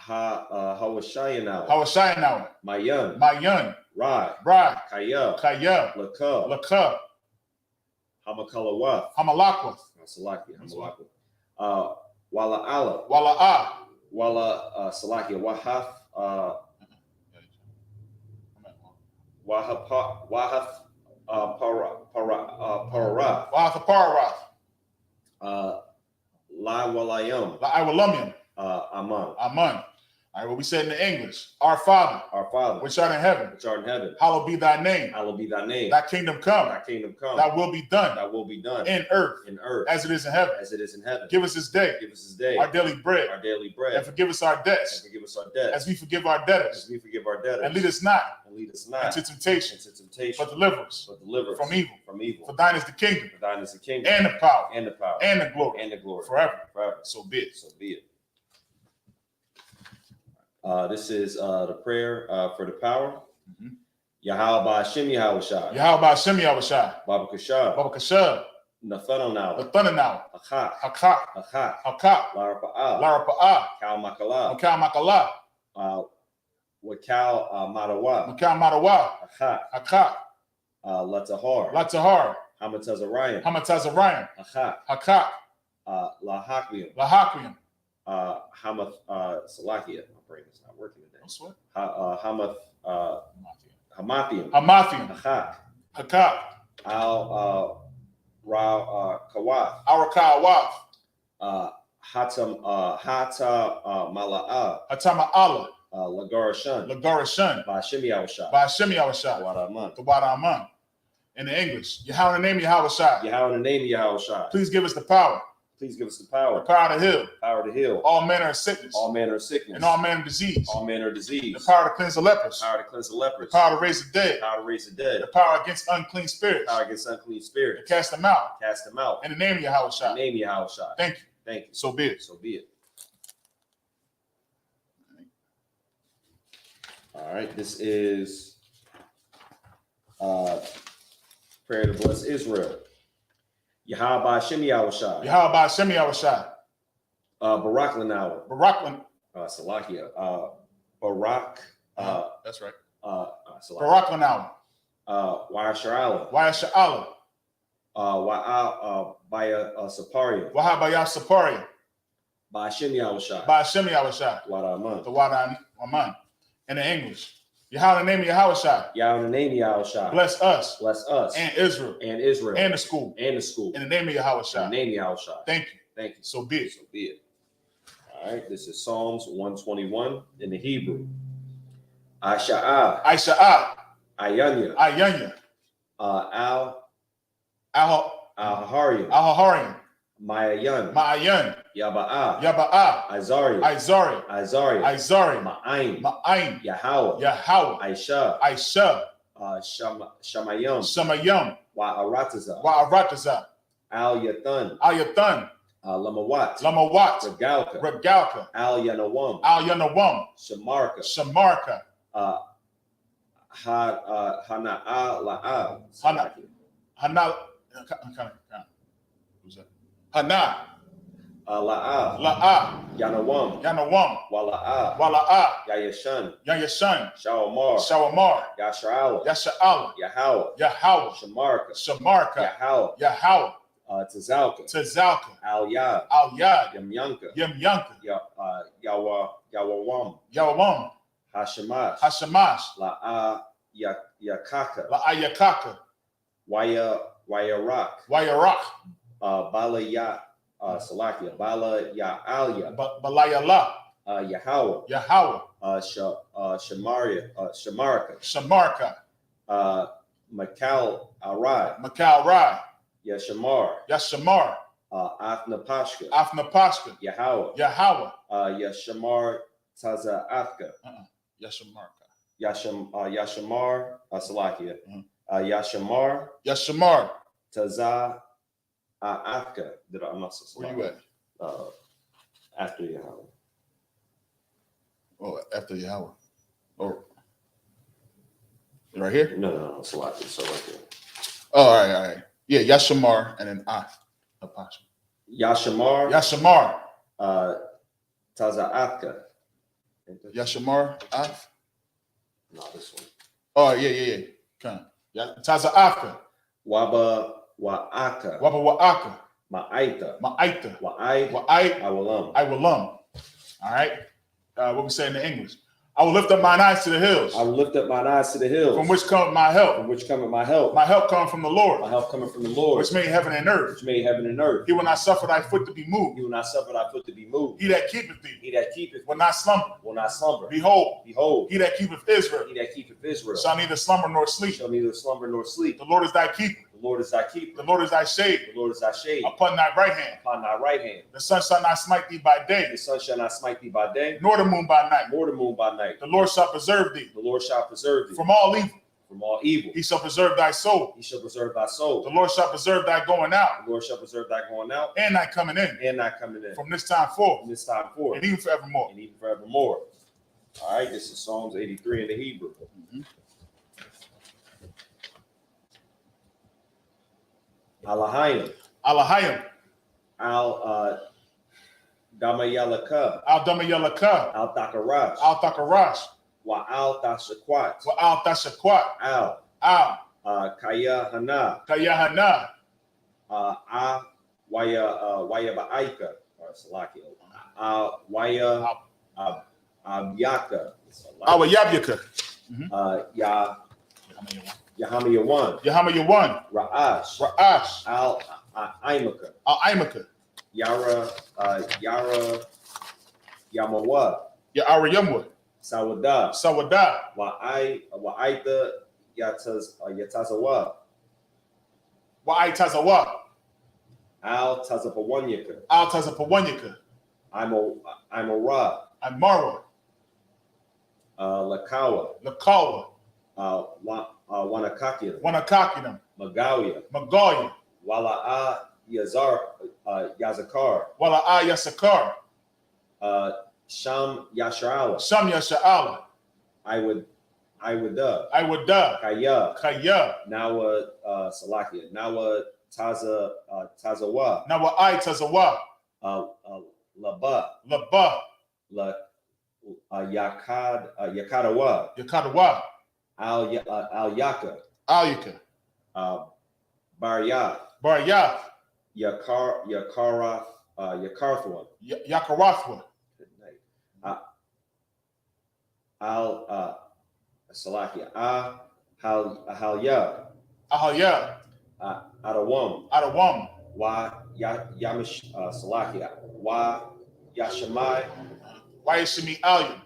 Hawashayanawa. Hawashayanawa. Mayan. Mayan. Rod. Rod. Kaya. Kaya. Laka. Laka. Hamakalawath. Hamalakwath. Salaki. Hamalakwath. Wala Allah. Wala ah. Wala Salaki. Wahath. Wahath. Pararath. Wahath Pararath. La Walayam. La Iwalumium. Aman. Aman. All right, what we said in the English. Our Father. Our Father. Which art in heaven. Which art in heaven. Hallowed be thy name. Hallowed be thy name. Thy kingdom come. Thy kingdom come. Thy will be done. Thy will be done. In earth. In earth. As it is in heaven. As it is in heaven. Give us this day. Give us this day. Our daily bread. Our daily bread. And forgive us our debts. And forgive us our debts. As we forgive our debtors. As we forgive our debtors. And lead us not. And lead us not. Into temptation. Into temptation. But deliver us. But deliver us. From evil. From evil. For thine is the kingdom. For thine is the kingdom. And the power. And the power. And the glory. And the glory. Forever. Forever. So be it. So be it. This is the prayer for the power. Yahweh Ba'Shem Yahweh Shai. Yahweh Ba'Shem Yahweh Shai. Baba Kashab. Baba Kashab. Nathanonawa. Nathanonawa. Hakak. Hakak. Hakak. Hakak. Lara Pa'ah. Lara Pa'ah. Kal Makala. Makal Makala. Wakal Madawa. Makal Madawa. Hakak. Hakak. Latahar. Latahar. Hamatazarayan. Hamatazarayan. Hakak. Hakak. Lahakwiam. Lahakwiam. Hamath Salakia. My brain is not working today. What's what? Hamath Hamathiam. Hamathiam. Hakak. Hakak. Al Kawath. Our Kawath. Hata Mala'a. Hatama Allah. Lagarashan. Lagarashan. Ba'Shem Yahweh Shai. Ba'Shem Yahweh Shai. Wadaman. The Wadaman. In the English. Yahweh in the name of Yahweh Shai. Yahweh in the name of Yahweh Shai. Please give us the power. Please give us the power. The power to heal. Power to heal. All manner of sickness. All manner of sickness. And all manner of disease. All manner of disease. The power to cleanse the lepers. Power to cleanse the lepers. The power to raise the dead. Power to raise the dead. The power against unclean spirits. Power against unclean spirits. To cast them out. Cast them out. In the name of Yahweh Shai. In the name of Yahweh Shai. Thank you. Thank you. So be it. So be it. All right. This is prayer to bless Israel. Yahweh Ba'Shem Yahweh Shai. Yahweh Ba'Shem Yahweh Shai. Barak Lanawa. Barak. Salakia. Barak. That's right. Barak Lanawa. Wa'ashar Allah. Wa'ashar Allah. Baya Saparia. Wahabaya Saparia. Ba'Shem Yahweh Shai. Ba'Shem Yahweh Shai. Wadaman. The Wadaman. In the English. Yahweh in the name of Yahweh Shai. Yahweh in the name of Yahweh Shai. Bless us. Bless us. And Israel. And Israel. And the school. And the school. In the name of Yahweh Shai. In the name of Yahweh Shai. Thank you. Thank you. So be it. So be it. All right. This is Psalms 121 in the Hebrew. Aisha'ah. Aisha'ah. Ayanya. Ayanya. Al-Haharian. Al-Haharian. Ma'ayan. Ma'ayan. Yaba'ah. Yaba'ah. Azari. Izari. Azari. Izari. Ma'ain. Ma'ain. Yahweh. Yahweh. Aisha. Aisha. Shamayam. Shamayam. Wa'arataza. Wa'arataza. Al-Yathan. Al-Yathan. Lamawat. Lamawat. Regalka. Regalka. Al-Yanawam. Al-Yanawam. Shamarka. Shamarka. Hana'a La'a. Hana. Who's that? Hana. La'a. La'a. Yanawam. Yanawam. Wala'a. Wala'a. Yayashan. Yayashan. Shawamar. Shawamar. Yasharala. Yasha'ala. Yahweh. Yahweh. Shamarka. Shamarka. Yahweh. Yahweh. Tazalka. Tazalka. Al-Yad. Al-Yad. Yamyanka. Yamyanka. Yawawam. Yawawam. Hashamash. Hashamash. La'a Yakaka. La'a Yakaka. Wayarak. Wayarak. Bala Ya Salakia. Bala Ya Alya. Balayala. Yahweh. Yahweh. Shamarka. Shamarka. Makal Arad. Makal Rai. Yashamar. Yashamar. Athnapashka. Athnapashka. Yahweh. Yahweh. Yashamar Taza Athka. Yashamarka. Yashamar Salakia. Yashamar. Yashamar. Taza Athka. I'm not so Where you at? After Yahweh. Oh, after Yahweh. Oh. Right here? No, Salakia. So right here. Oh, all right. Yeah, Yashamar and then Apostle. Yashamar. Yashamar. Taza Athka. Yashamar Af? No, this one. Oh, yeah. Come on. Taza Afka. Waba Wa'aka. Waba Wa'aka. Ma'aita. Wa'ai. Awalam. All right. What we say in the English? I will lift up mine eyes to the hills. I will lift up mine eyes to the hills. From which cometh my help. From which cometh my help. My help cometh from the Lord. My help cometh from the Lord. Which made heaven and earth. Which made heaven and earth. He will not suffer thy foot to be moved. He will not suffer thy foot to be moved. He that keepeth thee. He that keepeth will not slumber. Will not slumber. Behold. He that keepeth Israel. He that keepeth Israel. Shall neither slumber nor sleep. Shall neither slumber nor sleep. The Lord is thy keeper. The Lord is thy keeper. The Lord is thy shade. The Lord is thy shade. Upon thy right hand. Upon thy right hand. The sun shall not smite thee by day. The sun shall not smite thee by day. Nor the moon by night. Nor the moon by night. The Lord shall preserve thee. The Lord shall preserve thee. From all evil. From all evil. He shall preserve thy soul. He shall preserve thy soul. The Lord shall preserve thy going out. The Lord shall preserve thy going out. And thy coming in. And thy coming in. From this time forth. From this time forth. And even forevermore. And even forevermore. All right, this is Psalms 83 in the Hebrew. Alahayim. Al Damayalaka. Al Dakarash. Wa al Tashakwat. Al Kaya Hana. Waya Ba'aika. Or Salakia. Waya Abyaka. Yabyaka. Yahamayawan. Ra'ash. Al Imaka. Yara Yamawa. Yamwa. Sawada. Wa'aita Yatazawa. Wa'aitazawa. Al Tazapawanyaka. I'm a Ra. Amara. Lakawa. Wanakakinam. Magalia. Wala'a Yazakar. Yasakar. Sham Yasha'ala. I would Kaya. Nawa Salakia. Nawa Tazawa. Nawa Tazawa. Laba. Yakadawa. Al Yaka. Barya. Yakarthwa. Yakarathwa. Al Salakia. Ahalya. Adawam. Wa Yamish Salakia. Wa Yashamai. Why is Shemi Alyum?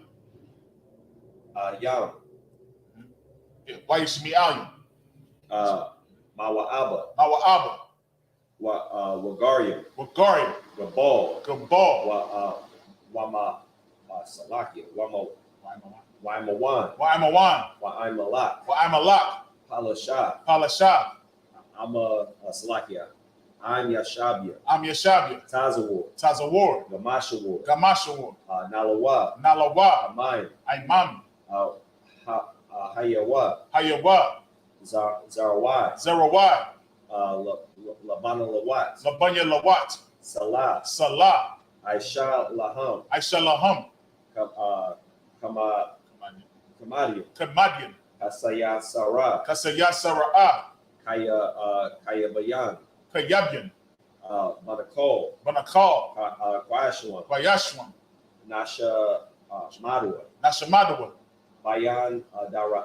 Yam. Why is Shemi Alyum? Mawa Abba. Wagaryam. Gabal. Wama Salakia. Waimawan. Waimalak. Palasha. I'm Salakia. I'm Yashabia. Tazawar. Gamashawar. Nalawa. Imam. Hayawa. Zarawai. Labanya Lawat. Salah. Aisha Laham. Kamadian. Kasaya Sarah. Kaya Kayabyan. Banakol. Kwayashwan. Nasha Madua. Bayan Dara.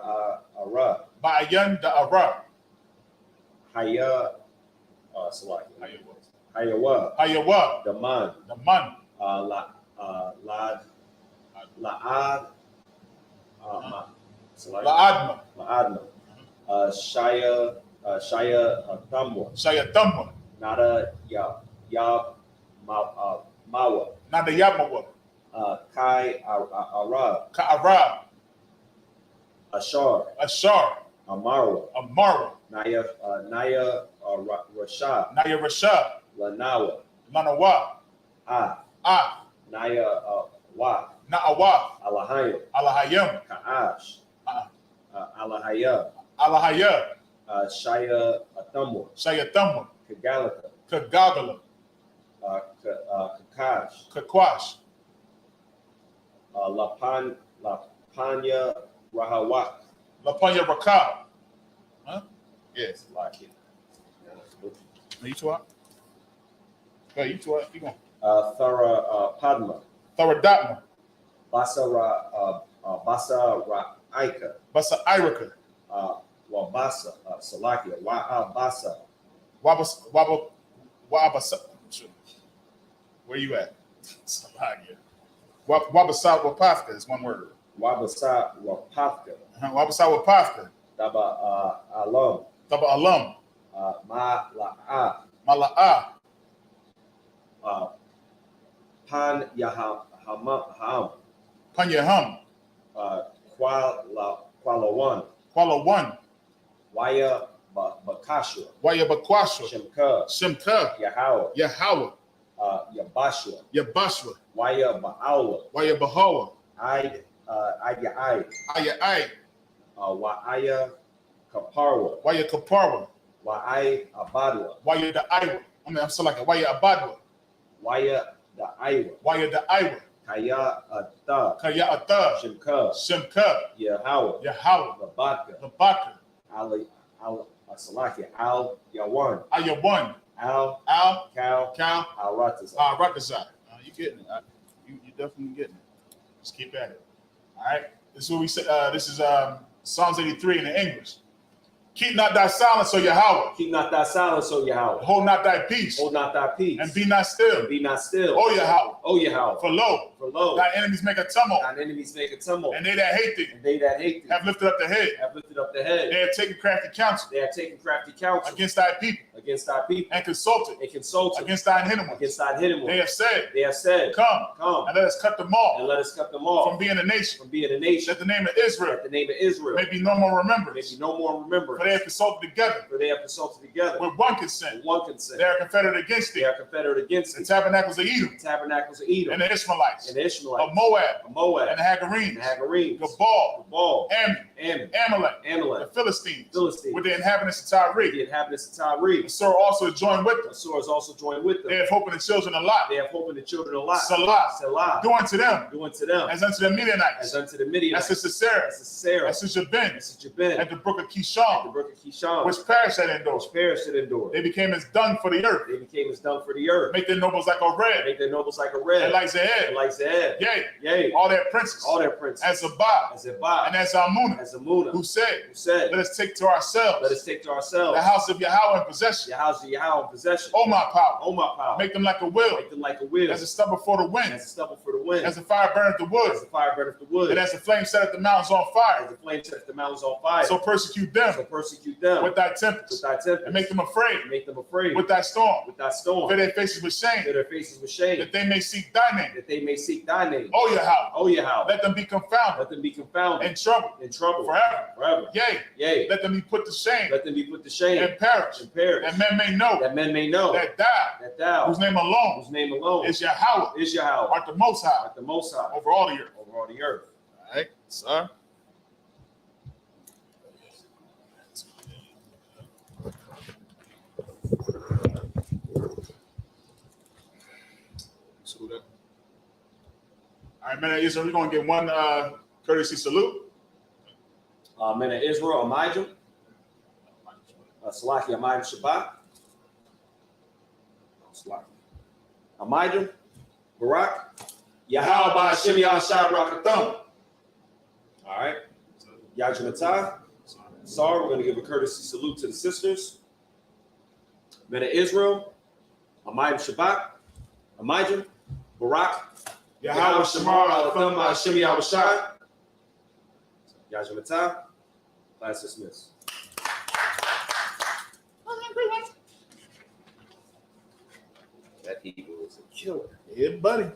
Haya Hayawa. Daman. La'adma. Shaya Thamwa. Nada Mawa. Nada Yamawa. Kai Arab. Ka'arab. Ashar. Amara. Naya Rashad. Lanawa. Naya Na'awa. Alahayim. Ka'ash. Alahaya. Shaya Thamwa. Kagala. Kakash. La Panya Rahawat. La Panya Rakal. Huh? Yes. Like it. You two up? Okay, you two up. Keep going. Thara Padma. Thara Datma. Basara Aika. Basa Irika. Wabasa. Salakia. Wabasa. Wabasa. Where you at? Salakia. Wabasa Wapafka is one word. Wabasa Wapafka. Wabasa Wapafka. Daba Alum. Daba Alum. Mala'a. Mala'a. Pan Yaham. Pan Yaham. Kuala One. Waya Bakashwa. Waya Bakwashwa. Shimka. Yahweh. Yabashwa. Waya Ba'awa. Waya Bahawa. Aya. Wa'aya Kaparwa. Waya Kaparwa. Wa'ay Abadwa. Waya the Iwa. I'm still like Waya Abadwa. Waya the Iwa. Waya the Iwa. Kaya Ata. Shimka. Yahweh. Labaka. Ali Salaki. Al Yawan. Ayawan. Al Cal. Al Ratazai. You getting it? You definitely getting it. Just keep at it. All right. This is what we say. This is Psalms 83 in the English. Keep not thy silence, O Yahweh. Keep not thy silence, O Yahweh. Hold not thy peace. Hold not thy peace. And be not still. And be not still. O Yahweh. O Yahweh. For lo, thy enemies make a tumult. Thine enemies make a tumult. And they that hate thee. And they that hate thee. Have lifted up the head. Have lifted up the head. They have taken crafty counsel. They have taken crafty counsel. Against thy people. Against thy people. And consulted. And consulted. Against thine hidden ones. Against thine hidden ones. They have said. They have said. Come. And let us cut them off. And let us cut them off. From being a nation. From being a nation. That the name of Israel. That the name of Israel. May be no more remembered. May be no more remembered. For they have consulted together. For they have consulted together. With one consent. With one consent. They are confederate against thee. They are confederate against the tabernacles of Edom. The tabernacles of Edom. And the Ishmaelites. And the Ishmaelites. Of Moab. Of Moab. And the Hagarenes. And the Hagarenes. Gabal. Ammon. Amalek. The Philistines. Philistines. With the inhabitants of Tyre. The inhabitants of Tyre. Assur also joined with them. Assur is also joined with them. They have hope in the children a lot. They have hope in the children a lot. Salah. Do unto them. Do unto them. As unto the Midianites. As unto the Midianites. As to Sisera. As to Sisera. As to Jabin. As to Jabin. At the brook of Kishon. At the brook of Kishon. Which perished at Endor. Which perished at Endor. They became as dung for the earth. They became as dung for the earth. Make their nobles like a red. Make their nobles like a red. And like Zeed. And like Zeed. Yea. All their princes. All their princes. As Zabah. As Zabah. And as Amunah. As Amunah. Who said. Let us take to ourselves. Let us take to ourselves. The house of Yahweh in possession. The house of Yahweh in possession. Oh my power. Oh my power. Make them like a wheel. Make them like a wheel. As a stubble for the wind. As a stubble for the wind. As the fire burneth the wood. As the fire burneth the wood. And as the flame setteth the mountains on fire. As the flame setteth the mountains on fire. So persecute them. With thy tempest. With thy tempest. And make them afraid. Make them afraid. With thy storm. With thy storm. Fill their faces with shame. Fill their faces with shame. That they may seek thy name. That they may seek thy name. Oh Yahweh. Oh Yahweh. Let them be confounded. Let them be confounded. In trouble. In trouble. Forever. Yea. Let them be put to shame. Let them be put to shame. And perish. That men may know. That thou. Whose name alone. Is Yahweh. Art the most high. Over all the earth. All right, sir. All right, man of Israel, we're going to get one courtesy salute. Men of Israel, Amijam. Salaki, Amijam Shabbat. Amijam, Barak. Yahweh Ba'Hashem Yahshua Rakatham. All right. Yajanatah. Sorry, we're going to give a courtesy salute to the sisters. Men of Israel, Amijam Shabbat. Amijam, Barak. Yahweh Shamar Alatham Ba'Hashem Yahushua. Yajanatah. Class dismissed. That Hebrew is a killer. Yeah, buddy.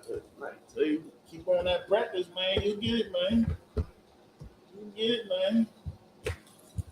So you keep on that practice, man. You get it, man. You get it, man.